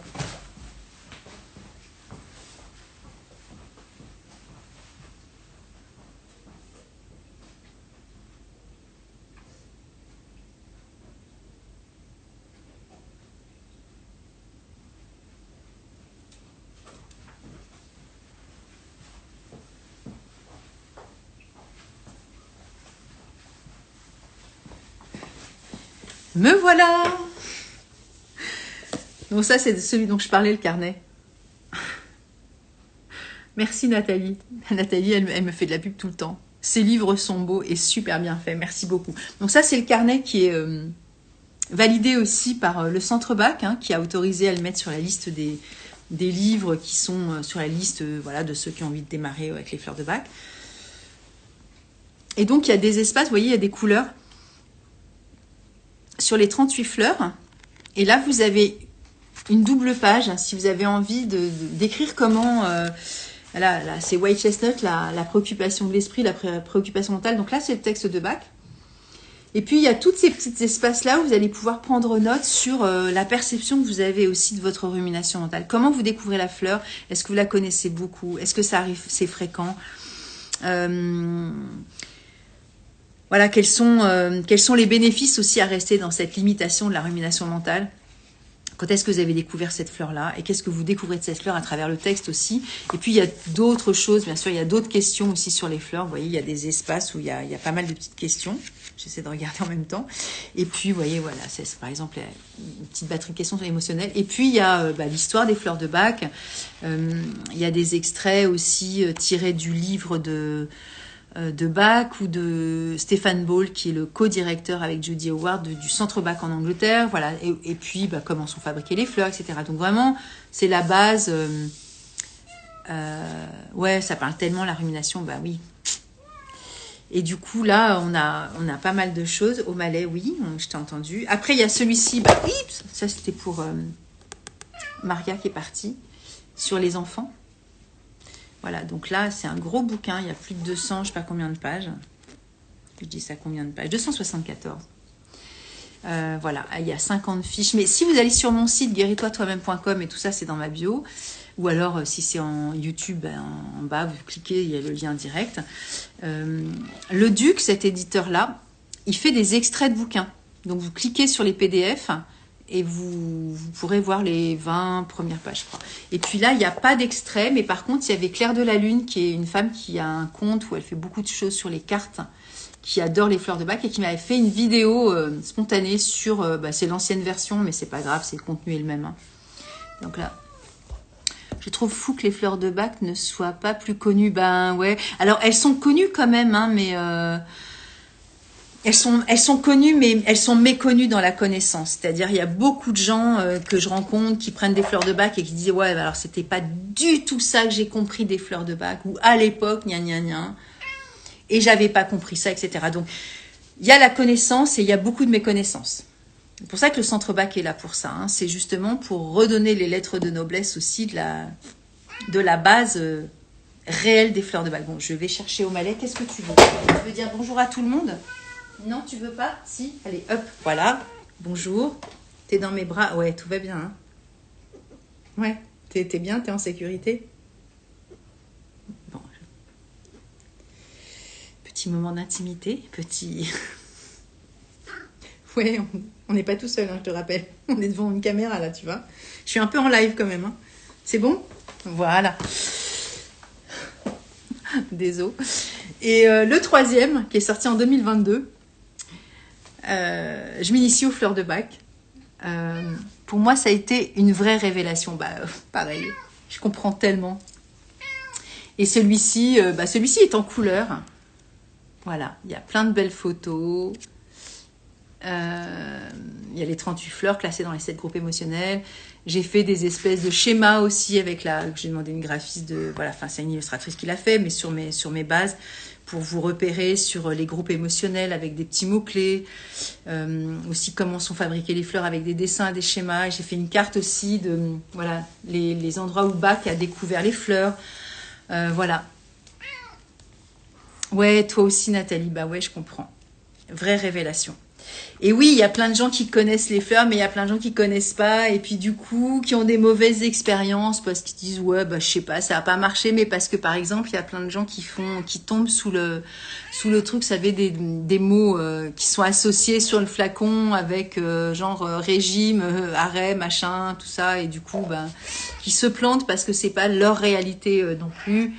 Me voilà. Donc ça, c'est celui dont je parlais, le carnet. Merci Nathalie. Nathalie, elle me fait de la pub tout le temps. Ses livres sont beaux et super bien faits. Merci beaucoup. Donc ça, c'est le carnet qui est validé aussi par le Centre Bac, hein, qui a autorisé à le mettre sur la liste des livres qui sont sur la liste voilà, de ceux qui ont envie de démarrer avec les fleurs de bac. Et donc, il y a des espaces, vous voyez, il y a des couleurs sur les 38 fleurs. Et là, vous avez une double page, hein, si vous avez envie d'écrire comment... là, c'est White Chestnut, la préoccupation de l'esprit, la préoccupation mentale. Donc là, c'est le texte de Bach. Et puis, il y a tous ces petits espaces-là où vous allez pouvoir prendre note sur la perception que vous avez aussi de votre rumination mentale. Comment vous découvrez la fleur? Est-ce que vous la connaissez beaucoup? Est-ce que ça arrive, c'est fréquent? Voilà, quels sont les bénéfices aussi à rester dans cette limitation de la rumination mentale? Quand est-ce que vous avez découvert cette fleur-là? Et qu'est-ce que vous découvrez de cette fleur à travers le texte aussi? Et puis, il y a d'autres choses, bien sûr, il y a d'autres questions aussi sur les fleurs. Vous voyez, il y a des espaces où il y a pas mal de petites questions. J'essaie de regarder en même temps. Et puis, vous voyez, voilà, c'est par exemple une petite batterie de questions émotionnelles. Et puis, il y a l'histoire des fleurs de Bach. Il y a des extraits aussi tirés du livre de Bach ou de Stéphane Ball, qui est le co-directeur avec Judy Howard du Centre Bach en Angleterre. Voilà. Et puis, comment sont fabriquées les fleurs, etc. Donc vraiment, c'est la base. Ouais, ça parle tellement, la rumination, bah oui. Et du coup, là, on a pas mal de choses. Au Malais, oui, je t'ai entendu. Après, il y a celui-ci. Ça, c'était pour Maria qui est partie, sur les enfants. Voilà, donc là, c'est un gros bouquin. Il y a plus de 200, je ne sais pas combien de pages. Je dis ça, combien de pages? 274. Voilà, il y a 50 fiches. Mais si vous allez sur mon site guéris-toi-toi-même.com, et tout ça, c'est dans ma bio. Ou alors, si c'est en YouTube, en bas, vous cliquez, il y a le lien direct. Le Duc, cet éditeur-là, il fait des extraits de bouquins. Donc, vous cliquez sur les PDF et vous pourrez voir les 20 premières pages, je crois. Et puis là, il n'y a pas d'extrait, mais par contre, il y avait Claire de la Lune, qui est une femme qui a un compte où elle fait beaucoup de choses sur les cartes, qui adore les fleurs de Bach et qui m'avait fait une vidéo spontanée sur... c'est l'ancienne version, mais c'est pas grave, c'est le contenu est le même. Hein. Donc là... Je trouve fou que les fleurs de Bach ne soient pas plus connues. Ben ouais. Alors elles sont connues quand même, hein, mais elles sont connues, mais elles sont méconnues dans la connaissance. C'est-à-dire il y a beaucoup de gens que je rencontre qui prennent des fleurs de Bach et qui disent ouais, alors c'était pas du tout ça que j'ai compris des fleurs de Bach, ou à l'époque gna gna gna, et j'avais pas compris ça, etc. Donc il y a la connaissance et il y a beaucoup de méconnaissance. C'est pour ça que le Centre Bach est là pour ça. Hein. C'est justement pour redonner les lettres de noblesse aussi de la base réelle des fleurs de Bach. Bon, je vais chercher au Malais. Qu'est-ce que tu veux? Tu veux dire bonjour à tout le monde? Non, tu veux pas? Si. Allez, hop, voilà. Bonjour. T'es dans mes bras? Ouais, tout va bien. Hein. Ouais, t'es bien? T'es en sécurité? Bon. Petit moment d'intimité. Petit... Ouais, on n'est pas tout seul, hein, je te rappelle. On est devant une caméra, là, tu vois. Je suis un peu en live, quand même. Hein. C'est bon? Voilà. Désolé. Et le troisième, qui est sorti en 2022, je m'initie aux fleurs de bac. Pour moi, ça a été une vraie révélation. Pareil, je comprends tellement. Et celui-ci est en couleur. Voilà, il y a plein de belles photos. Il y a les 38 fleurs classées dans les 7 groupes émotionnels. J'ai fait des espèces de schémas aussi avec j'ai demandé une graphiste c'est une illustratrice qui l'a fait, mais sur mes bases, pour vous repérer sur les groupes émotionnels avec des petits mots-clés. Aussi comment sont fabriquées les fleurs avec des dessins, des schémas. J'ai fait une carte aussi de les endroits où Bach a découvert les fleurs. Voilà. Ouais, toi aussi Nathalie, bah ouais, je comprends. Vraie révélation. Et oui, il y a plein de gens qui connaissent les fleurs, mais il y a plein de gens qui connaissent pas, et puis du coup, qui ont des mauvaises expériences parce qu'ils disent ouais, je sais pas, ça a pas marché, mais parce que par exemple, il y a plein de gens qui tombent sous le truc, vous savez, des mots qui sont associés sur le flacon avec régime, arrêt, machin, tout ça, et du coup, qui se plantent parce que c'est pas leur réalité non plus.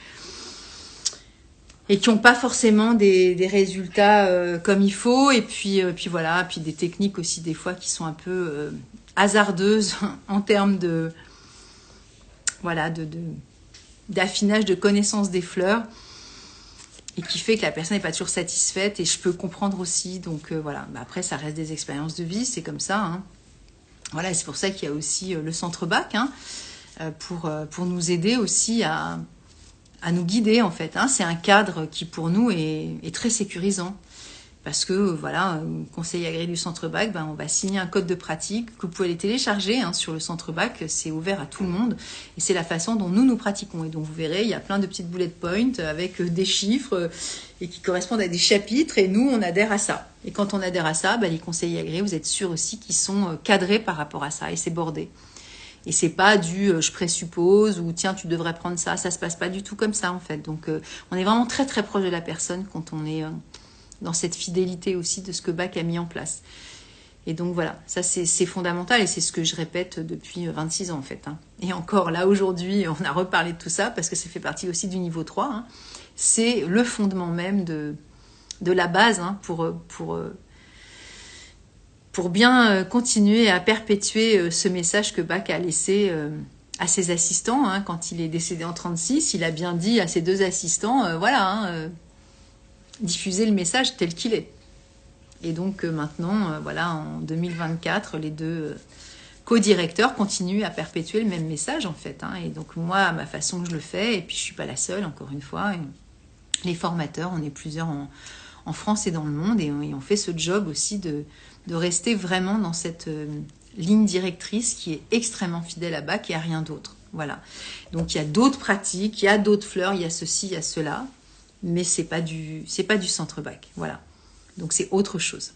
Et qui n'ont pas forcément des résultats comme il faut, et puis voilà, puis des techniques aussi des fois qui sont un peu hasardeuses en termes d'affinage, de connaissance des fleurs, et qui fait que la personne n'est pas toujours satisfaite, et je peux comprendre aussi, donc voilà. Après ça reste des expériences de vie, c'est comme ça, hein. Voilà, c'est pour ça qu'il y a aussi le centre Bach, hein, pour nous aider aussi à nous guider en fait, hein. C'est un cadre qui pour nous est très sécurisant parce que conseiller agréé du centre Bach, on va signer un code de pratique que vous pouvez aller télécharger sur le centre Bach, c'est ouvert à tout le monde et c'est la façon dont nous pratiquons. Et donc vous verrez, il y a plein de petites bullet points avec des chiffres et qui correspondent à des chapitres, et nous on adhère à ça. Et quand on adhère à ça, les conseillers agréés, vous êtes sûrs aussi qu'ils sont cadrés par rapport à ça, et c'est bordé. Et c'est pas je présuppose ou tiens tu devrais prendre ça se passe pas du tout comme ça en fait. Donc on est vraiment très très proche de la personne quand on est dans cette fidélité aussi de ce que Bach a mis en place. Et donc voilà, ça c'est fondamental, et c'est ce que je répète depuis 26 ans en fait, hein. Et encore là aujourd'hui on a reparlé de tout ça parce que ça fait partie aussi du niveau 3, hein. C'est le fondement même de la base, hein, pour bien continuer à perpétuer ce message que Bach a laissé à ses assistants, hein. Quand il est décédé en 1936, il a bien dit à ses 2 assistants, diffuser le message tel qu'il est. Et donc maintenant, en 2024, les 2 co-directeurs continuent à perpétuer le même message en fait, hein. Et donc moi, à ma façon, je le fais, et puis je suis pas la seule, encore une fois. Et les formateurs, on est plusieurs en France et dans le monde, et on fait ce job aussi de rester vraiment dans cette ligne directrice qui est extrêmement fidèle à Bach et à rien d'autre. Voilà. Donc il y a d'autres pratiques, il y a d'autres fleurs, il y a ceci, il y a cela, mais c'est pas du centre Bach. Voilà. Donc c'est autre chose.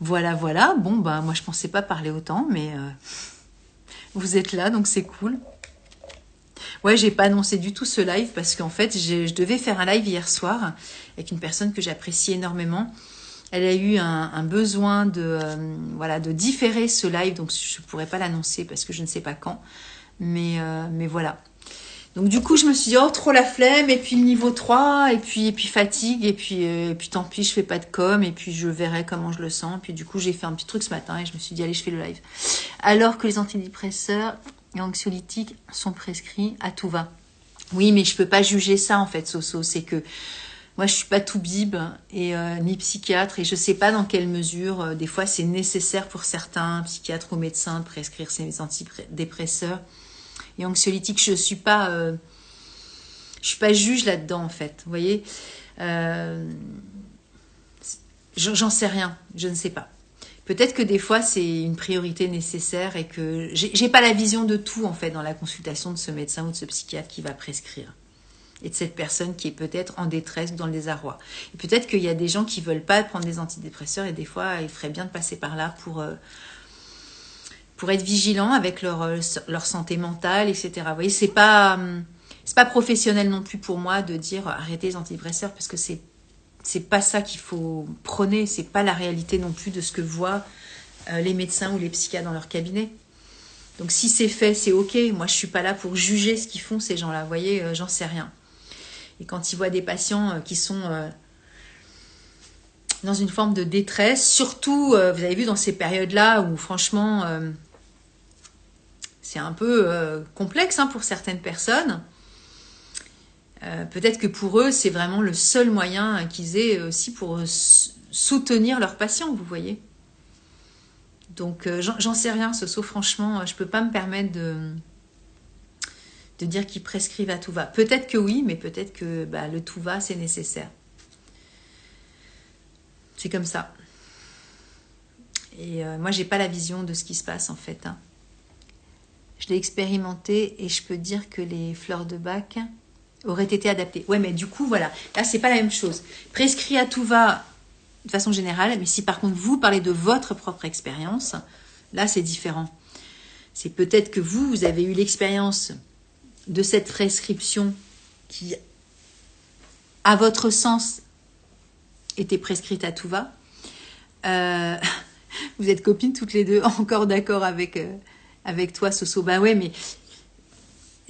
Voilà. Bon, moi je pensais pas parler autant, mais vous êtes là, donc c'est cool. Ouais, j'ai pas annoncé du tout ce live parce qu'en fait, je devais faire un live hier soir avec une personne que j'apprécie énormément. Elle a eu un besoin de différer ce live, donc je pourrais pas l'annoncer parce que je ne sais pas quand. Mais voilà. Donc du coup, je me suis dit, oh, trop la flemme, et puis le niveau 3, et puis fatigue, et puis tant pis, je fais pas de com, et puis je verrai comment je le sens. Puis du coup, j'ai fait un petit truc ce matin et je me suis dit, allez, je fais le live. Alors que les antidépresseurs et anxiolytiques sont prescrits à tout va. Oui, mais je peux pas juger ça en fait, Soso. C'est que moi, je suis pas toubib et ni psychiatre, et je sais pas dans quelle mesure des fois c'est nécessaire pour certains psychiatres ou médecins de prescrire ces antidépresseurs et anxiolytiques. Je suis pas juge là-dedans en fait. Vous voyez, j'en sais rien, je ne sais pas. Peut-être que des fois, c'est une priorité nécessaire et que j'ai pas la vision de tout, en fait, dans la consultation de ce médecin ou de ce psychiatre qui va prescrire. Et de cette personne qui est peut-être en détresse ou dans le désarroi. Et peut-être qu'il y a des gens qui veulent pas prendre des antidépresseurs, et des fois, il ferait bien de passer par là pour être vigilant avec leur santé mentale, etc. Vous voyez, c'est pas professionnel non plus pour moi de dire arrêtez les antidépresseurs, parce que c'est pas ça qu'il faut prôner, c'est pas la réalité non plus de ce que voient les médecins ou les psychiatres dans leur cabinet. Donc si c'est fait, c'est ok. Moi, je suis pas là pour juger ce qu'ils font, ces gens-là. Vous voyez, j'en sais rien. Et quand ils voient des patients qui sont dans une forme de détresse, surtout, vous avez vu, dans ces périodes-là où, franchement, c'est un peu complexe pour certaines personnes. Peut-être que pour eux, c'est vraiment le seul moyen qu'ils aient aussi pour soutenir leurs patients, vous voyez. Donc, j'en sais rien, Soso, franchement, je peux pas me permettre de dire qu'ils prescrivent à tout va. Peut-être que oui, mais peut-être que le tout va, c'est nécessaire. C'est comme ça. Et moi, j'ai pas la vision de ce qui se passe, en fait. Je l'ai expérimenté et je peux dire que les fleurs de bac auraient été adaptées. Ouais, mais du coup, voilà. Là, c'est pas la même chose. Prescrit à tout va de façon générale, mais si par contre, vous parlez de votre propre expérience, là, c'est différent. C'est peut-être que vous avez eu l'expérience de cette prescription qui, à votre sens, était prescrite à tout va. Vous êtes copines toutes les deux, encore d'accord avec toi, Soso. Ben ouais, mais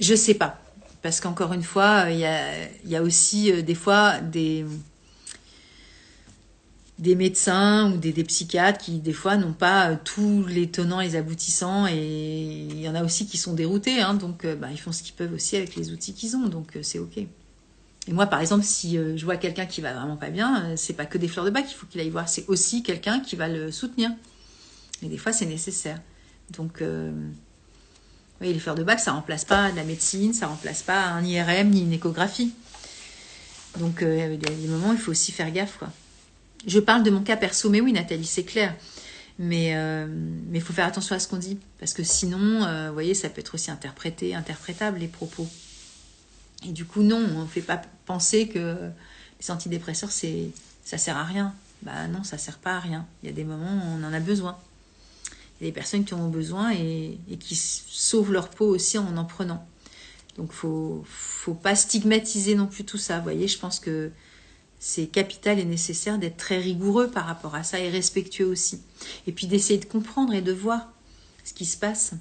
je sais pas. Parce qu'encore une fois, il y a aussi des fois des médecins ou des psychiatres qui, des fois, n'ont pas tous les tenants et les aboutissants. Et il y en a aussi qui sont déroutés. Donc, ils font ce qu'ils peuvent aussi avec les outils qu'ils ont. Donc, c'est OK. Et moi, par exemple, si je vois quelqu'un qui va vraiment pas bien, c'est pas que des fleurs de bac qu'il faut qu'il aille voir. C'est aussi quelqu'un qui va le soutenir. Et des fois, c'est nécessaire. Donc, oui, les fleurs de bac, ça remplace pas de la médecine, ça remplace pas un IRM ni une échographie. Donc, il y a des moments où il faut aussi faire gaffe, quoi. Je parle de mon cas perso, mais oui, Nathalie, c'est clair. Mais il faut faire attention à ce qu'on dit. Parce que sinon, vous voyez, ça peut être aussi interprétable, les propos. Et du coup, non, on ne fait pas penser que les antidépresseurs, ça sert à rien. Non, ça sert pas à rien. Il y a des moments où on en a besoin. Il y a des personnes qui en ont besoin et qui sauvent leur peau aussi en prenant. Donc, faut pas stigmatiser non plus tout ça. Vous voyez, je pense que c'est capital et nécessaire d'être très rigoureux par rapport à ça et respectueux aussi. Et puis d'essayer de comprendre et de voir ce qui se passe.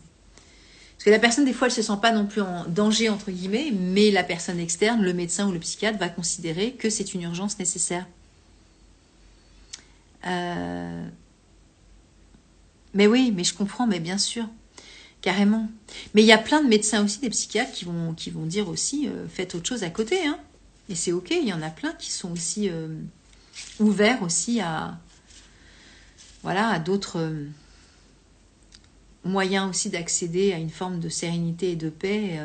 Parce que la personne, des fois, elle ne se sent pas non plus en danger, entre guillemets, mais la personne externe, le médecin ou le psychiatre, va considérer que c'est une urgence nécessaire. Mais oui, mais je comprends, mais bien sûr, carrément. Mais il y a plein de médecins aussi, des psychiatres, qui vont dire aussi, faites autre chose à côté, Et c'est OK, il y en a plein qui sont aussi ouverts aussi à d'autres moyens aussi d'accéder à une forme de sérénité et de paix.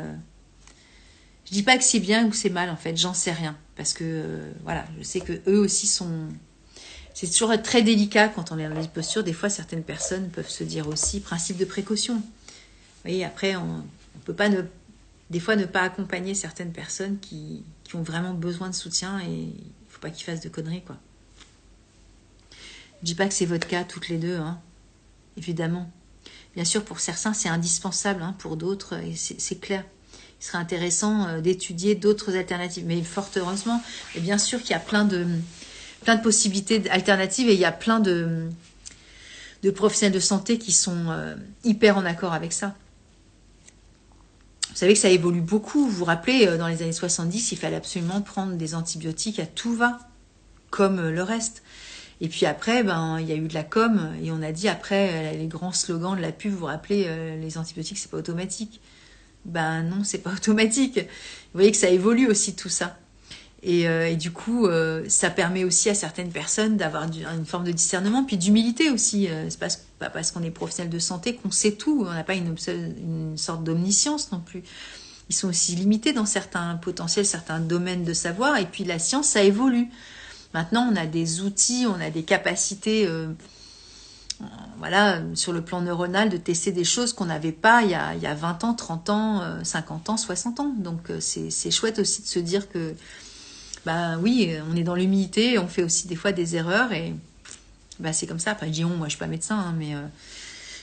Je dis pas que c'est bien ou c'est mal, en fait, j'en sais rien. Parce que, je sais que eux aussi sont... C'est toujours très délicat quand on est dans les postures. Des fois, certaines personnes peuvent se dire aussi principe de précaution. Vous voyez, après, on peut pas des fois ne pas accompagner certaines personnes qui ont vraiment besoin de soutien et il ne faut pas qu'ils fassent de conneries, quoi. Je dis pas que c'est votre cas toutes les deux, évidemment. Bien sûr, pour certains, c'est indispensable, pour d'autres, et c'est clair. Il serait intéressant d'étudier d'autres alternatives. Mais fort heureusement, et bien sûr qu'il y a plein de possibilités alternatives et il y a plein de professionnels de santé qui sont hyper en accord avec ça. Vous savez que ça évolue beaucoup. Vous vous rappelez, dans les années 70, il fallait absolument prendre des antibiotiques à tout va, comme le reste. Et puis après, il y a eu de la com, et on a dit après, les grands slogans de la pub, vous vous rappelez, les antibiotiques, c'est pas automatique. Non, c'est pas automatique. Vous voyez que ça évolue aussi tout ça. Et du coup, ça permet aussi à certaines personnes d'avoir une forme de discernement, puis d'humilité aussi. C'est pas parce qu'on est professionnel de santé qu'on sait tout. On n'a pas une sorte d'omniscience non plus. Ils sont aussi limités dans certains potentiels, certains domaines de savoir. Et puis la science, ça évolue. Maintenant, on a des outils, on a des capacités, sur le plan neuronal, de tester des choses qu'on n'avait pas il y a 20 ans, 30 ans, 50 ans, 60 ans. Donc c'est chouette aussi de se dire que oui, on est dans l'humilité, on fait aussi des fois des erreurs et c'est comme ça. Enfin, je dis moi je suis pas médecin, mais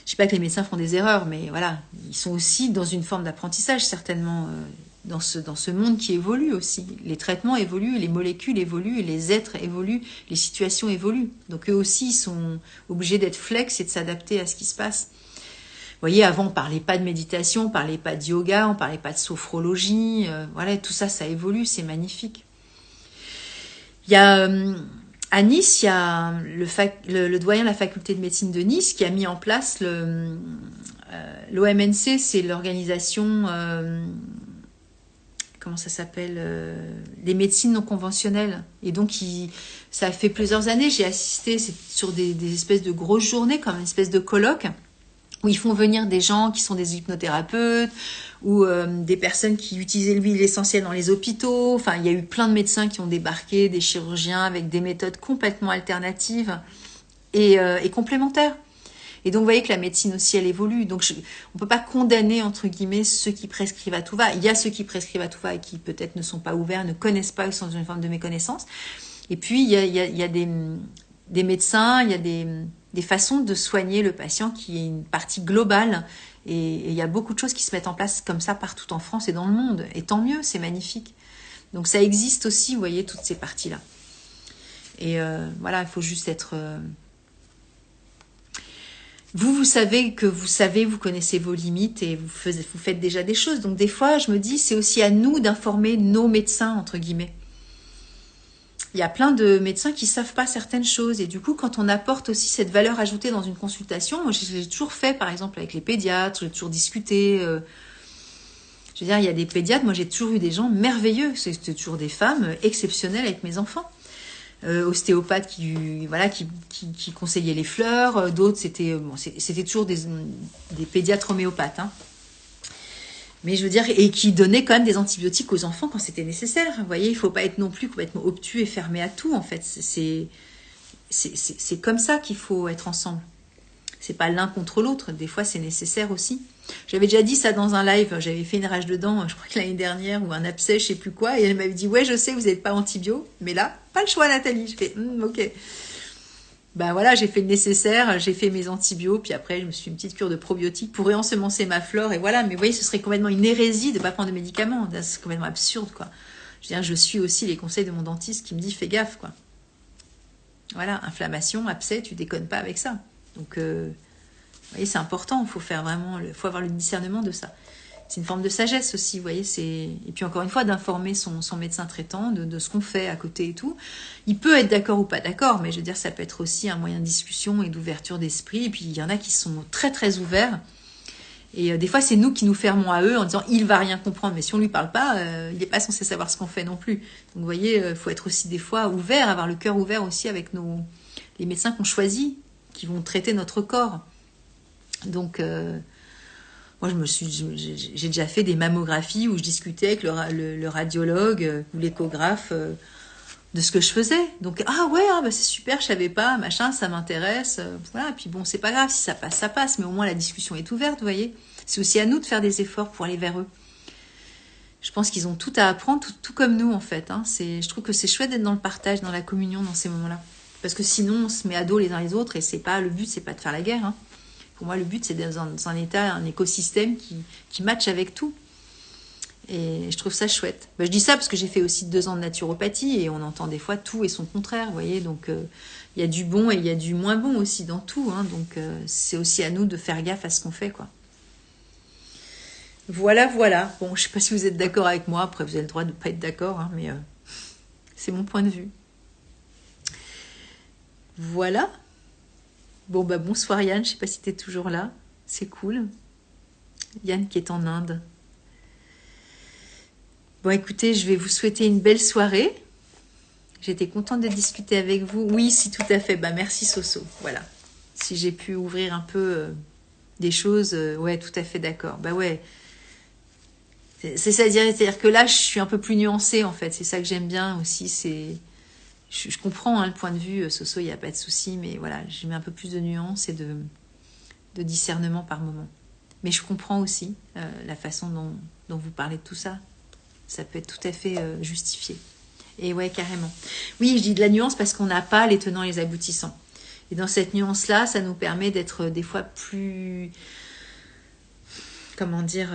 je sais pas que les médecins font des erreurs, mais voilà, ils sont aussi dans une forme d'apprentissage certainement dans ce monde qui évolue aussi. Les traitements évoluent, les molécules évoluent, les êtres évoluent, les situations évoluent. Donc eux aussi ils sont obligés d'être flex et de s'adapter à ce qui se passe. voyez, avant, on parlait pas de méditation, on parlait pas de yoga, on parlait pas de sophrologie. Voilà, tout ça, ça évolue, c'est magnifique. Il y a à Nice, il y a le doyen de la faculté de médecine de Nice qui a mis en place l'OMNC, c'est l'organisation, comment ça s'appelle, des médecines non conventionnelles. Et donc, ça fait plusieurs années, j'ai assisté sur des espèces de grosses journées, comme une espèce de colloque, où ils font venir des gens qui sont des hypnothérapeutes ou des personnes qui utilisaient l'huile essentielle dans les hôpitaux. Enfin, il y a eu plein de médecins qui ont débarqué, des chirurgiens avec des méthodes complètement alternatives et complémentaires. Et donc, vous voyez que la médecine aussi, elle évolue. Donc, on peut pas condamner, entre guillemets, ceux qui prescrivent à tout va. Il y a ceux qui prescrivent à tout va et qui peut-être ne sont pas ouverts, ne connaissent pas, ou sont dans une forme de méconnaissance. Et puis, il y a des médecins, il y a des façons de soigner le patient qui est une partie globale. Et il y a beaucoup de choses qui se mettent en place comme ça partout en France et dans le monde. Et tant mieux, c'est magnifique. Donc ça existe aussi, vous voyez, toutes ces parties-là. Et voilà, il faut juste être... Vous savez que vous connaissez vos limites et vous faites déjà des choses. Donc des fois, je me dis, c'est aussi à nous d'informer nos médecins, entre guillemets. Il y a plein de médecins qui savent pas certaines choses. Et du coup, quand on apporte aussi cette valeur ajoutée dans une consultation, moi, je l'ai toujours fait, par exemple, avec les pédiatres, j'ai toujours discuté. Je veux dire, il y a des pédiatres, moi, j'ai toujours eu des gens merveilleux. C'était toujours des femmes exceptionnelles avec mes enfants. Ostéopathes qui conseillaient les fleurs. D'autres, c'était toujours des pédiatres homéopathes, hein. Mais je veux dire, et qui donnait quand même des antibiotiques aux enfants quand c'était nécessaire. Vous voyez, il ne faut pas être non plus complètement obtus et fermé à tout, en fait. C'est comme ça qu'il faut être ensemble. C'est pas l'un contre l'autre. Des fois, c'est nécessaire aussi. J'avais déjà dit ça dans un live. J'avais fait une rage de dents, je crois que l'année dernière, ou un abcès, je sais plus quoi. Et elle m'avait dit, ouais, je sais, vous n'êtes pas antibio. Mais là, pas le choix, Nathalie. Je fais, ok. Ben voilà, j'ai fait le nécessaire, j'ai fait mes antibiotiques, puis après je me suis fait une petite cure de probiotiques pour réensemencer ma flore, et voilà. Mais vous voyez, ce serait complètement une hérésie de ne pas prendre de médicaments. C'est complètement absurde, quoi. Je veux dire, je suis aussi les conseils de mon dentiste qui me dit, fais gaffe, quoi. Voilà, inflammation, abcès, tu déconnes pas avec ça. Donc, vous voyez, c'est important, faut avoir le discernement de ça. C'est une forme de sagesse aussi, vous voyez. Et puis encore une fois, d'informer son médecin traitant de ce qu'on fait à côté et tout. Il peut être d'accord ou pas d'accord, mais je veux dire, ça peut être aussi un moyen de discussion et d'ouverture d'esprit. Et puis il y en a qui sont très très ouverts. Et des fois, c'est nous qui nous fermons à eux en disant il va rien comprendre. Mais si on lui parle pas, il n'est pas censé savoir ce qu'on fait non plus. Donc vous voyez, il faut être aussi des fois ouvert, avoir le cœur ouvert aussi avec les médecins qu'on choisit, qui vont traiter notre corps. Donc moi, j'ai déjà fait des mammographies où je discutais avec le radiologue ou l'échographe de ce que je faisais. Donc, ah ouais, bah c'est super, je savais pas, machin, ça m'intéresse. Voilà, puis bon, c'est pas grave, si ça passe, ça passe. Mais au moins, la discussion est ouverte, vous voyez. C'est aussi à nous de faire des efforts pour aller vers eux. Je pense qu'ils ont tout à apprendre, tout comme nous, en fait. Hein. Je trouve que c'est chouette d'être dans le partage, dans la communion, dans ces moments-là. Parce que sinon, on se met à dos les uns les autres et le but, c'est pas de faire la guerre, hein. Pour moi, le but, c'est d'être dans un état, un écosystème qui matche avec tout. Et je trouve ça chouette. Je dis ça parce que j'ai fait aussi 2 ans de naturopathie et on entend des fois tout et son contraire, vous voyez. Donc, il y a du bon et il y a du moins bon aussi dans tout. Hein. Donc, c'est aussi à nous de faire gaffe à ce qu'on fait, quoi. Voilà, voilà. Bon, je sais pas si vous êtes d'accord avec moi. Après, vous avez le droit de ne pas être d'accord, hein, mais c'est mon point de vue. Voilà. Bon, bonsoir Yann, je sais pas si tu es toujours là. C'est cool. Yann qui est en Inde. Bon, écoutez, je vais vous souhaiter une belle soirée. J'étais contente de discuter avec vous. Oui, si, tout à fait. Merci Soso. Voilà. Si j'ai pu ouvrir un peu des choses, ouais, tout à fait d'accord. Ouais. C'est-à-dire que là, je suis un peu plus nuancée, en fait. C'est ça que j'aime bien aussi, Je comprends le point de vue, Soso, il n'y a pas de souci, mais voilà, j'ai mis un peu plus de nuance et de discernement par moment. Mais je comprends aussi la façon dont vous parlez de tout ça. Ça peut être tout à fait justifié. Et ouais, carrément. Oui, je dis de la nuance parce qu'on n'a pas les tenants et les aboutissants. Et dans cette nuance-là, ça nous permet d'être des fois plus... Comment dire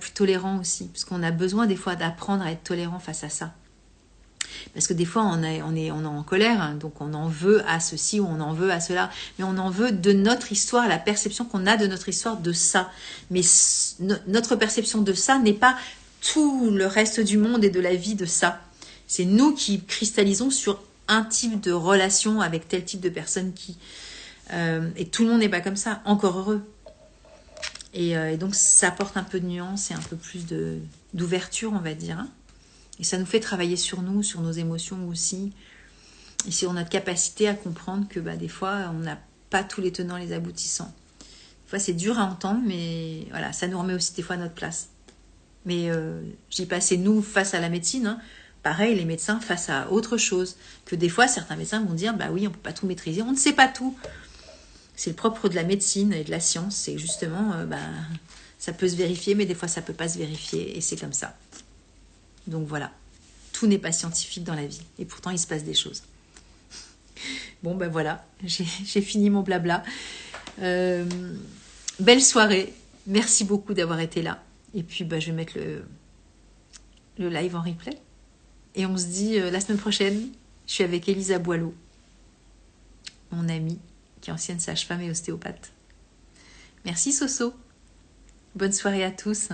plus tolérant aussi. Parce qu'on a besoin des fois d'apprendre à être tolérant face à ça. Parce que des fois, on est en colère, hein, donc on en veut à ceci ou on en veut à cela. Mais on en veut de notre histoire, la perception qu'on a de notre histoire de ça. Mais notre perception de ça n'est pas tout le reste du monde et de la vie de ça. C'est nous qui cristallisons sur un type de relation avec tel type de personne qui... et tout le monde n'est pas comme ça, encore heureux. Et donc ça apporte un peu de nuance et un peu plus d'ouverture, on va dire. Hein. Et ça nous fait travailler sur nous, sur nos émotions aussi. Et sur notre capacité à comprendre que des fois, on n'a pas tous les tenants, les aboutissants. Des fois, c'est dur à entendre, mais voilà, ça nous remet aussi des fois à notre place. Mais je dis pas, c'est nous face à la médecine. Hein. Pareil, les médecins face à autre chose. Que des fois, certains médecins vont dire, oui, on ne peut pas tout maîtriser, on ne sait pas tout. C'est le propre de la médecine et de la science. C'est justement, ça peut se vérifier, mais des fois, ça ne peut pas se vérifier. Et c'est comme ça. Donc voilà, tout n'est pas scientifique dans la vie. Et pourtant, il se passe des choses. Bon, voilà, j'ai fini mon blabla. Belle soirée. Merci beaucoup d'avoir été là. Et puis, je vais mettre le live en replay. Et on se dit la semaine prochaine, je suis avec Elisa Boileau, mon amie, qui est ancienne sage-femme et ostéopathe. Merci Soso. Bonne soirée à tous.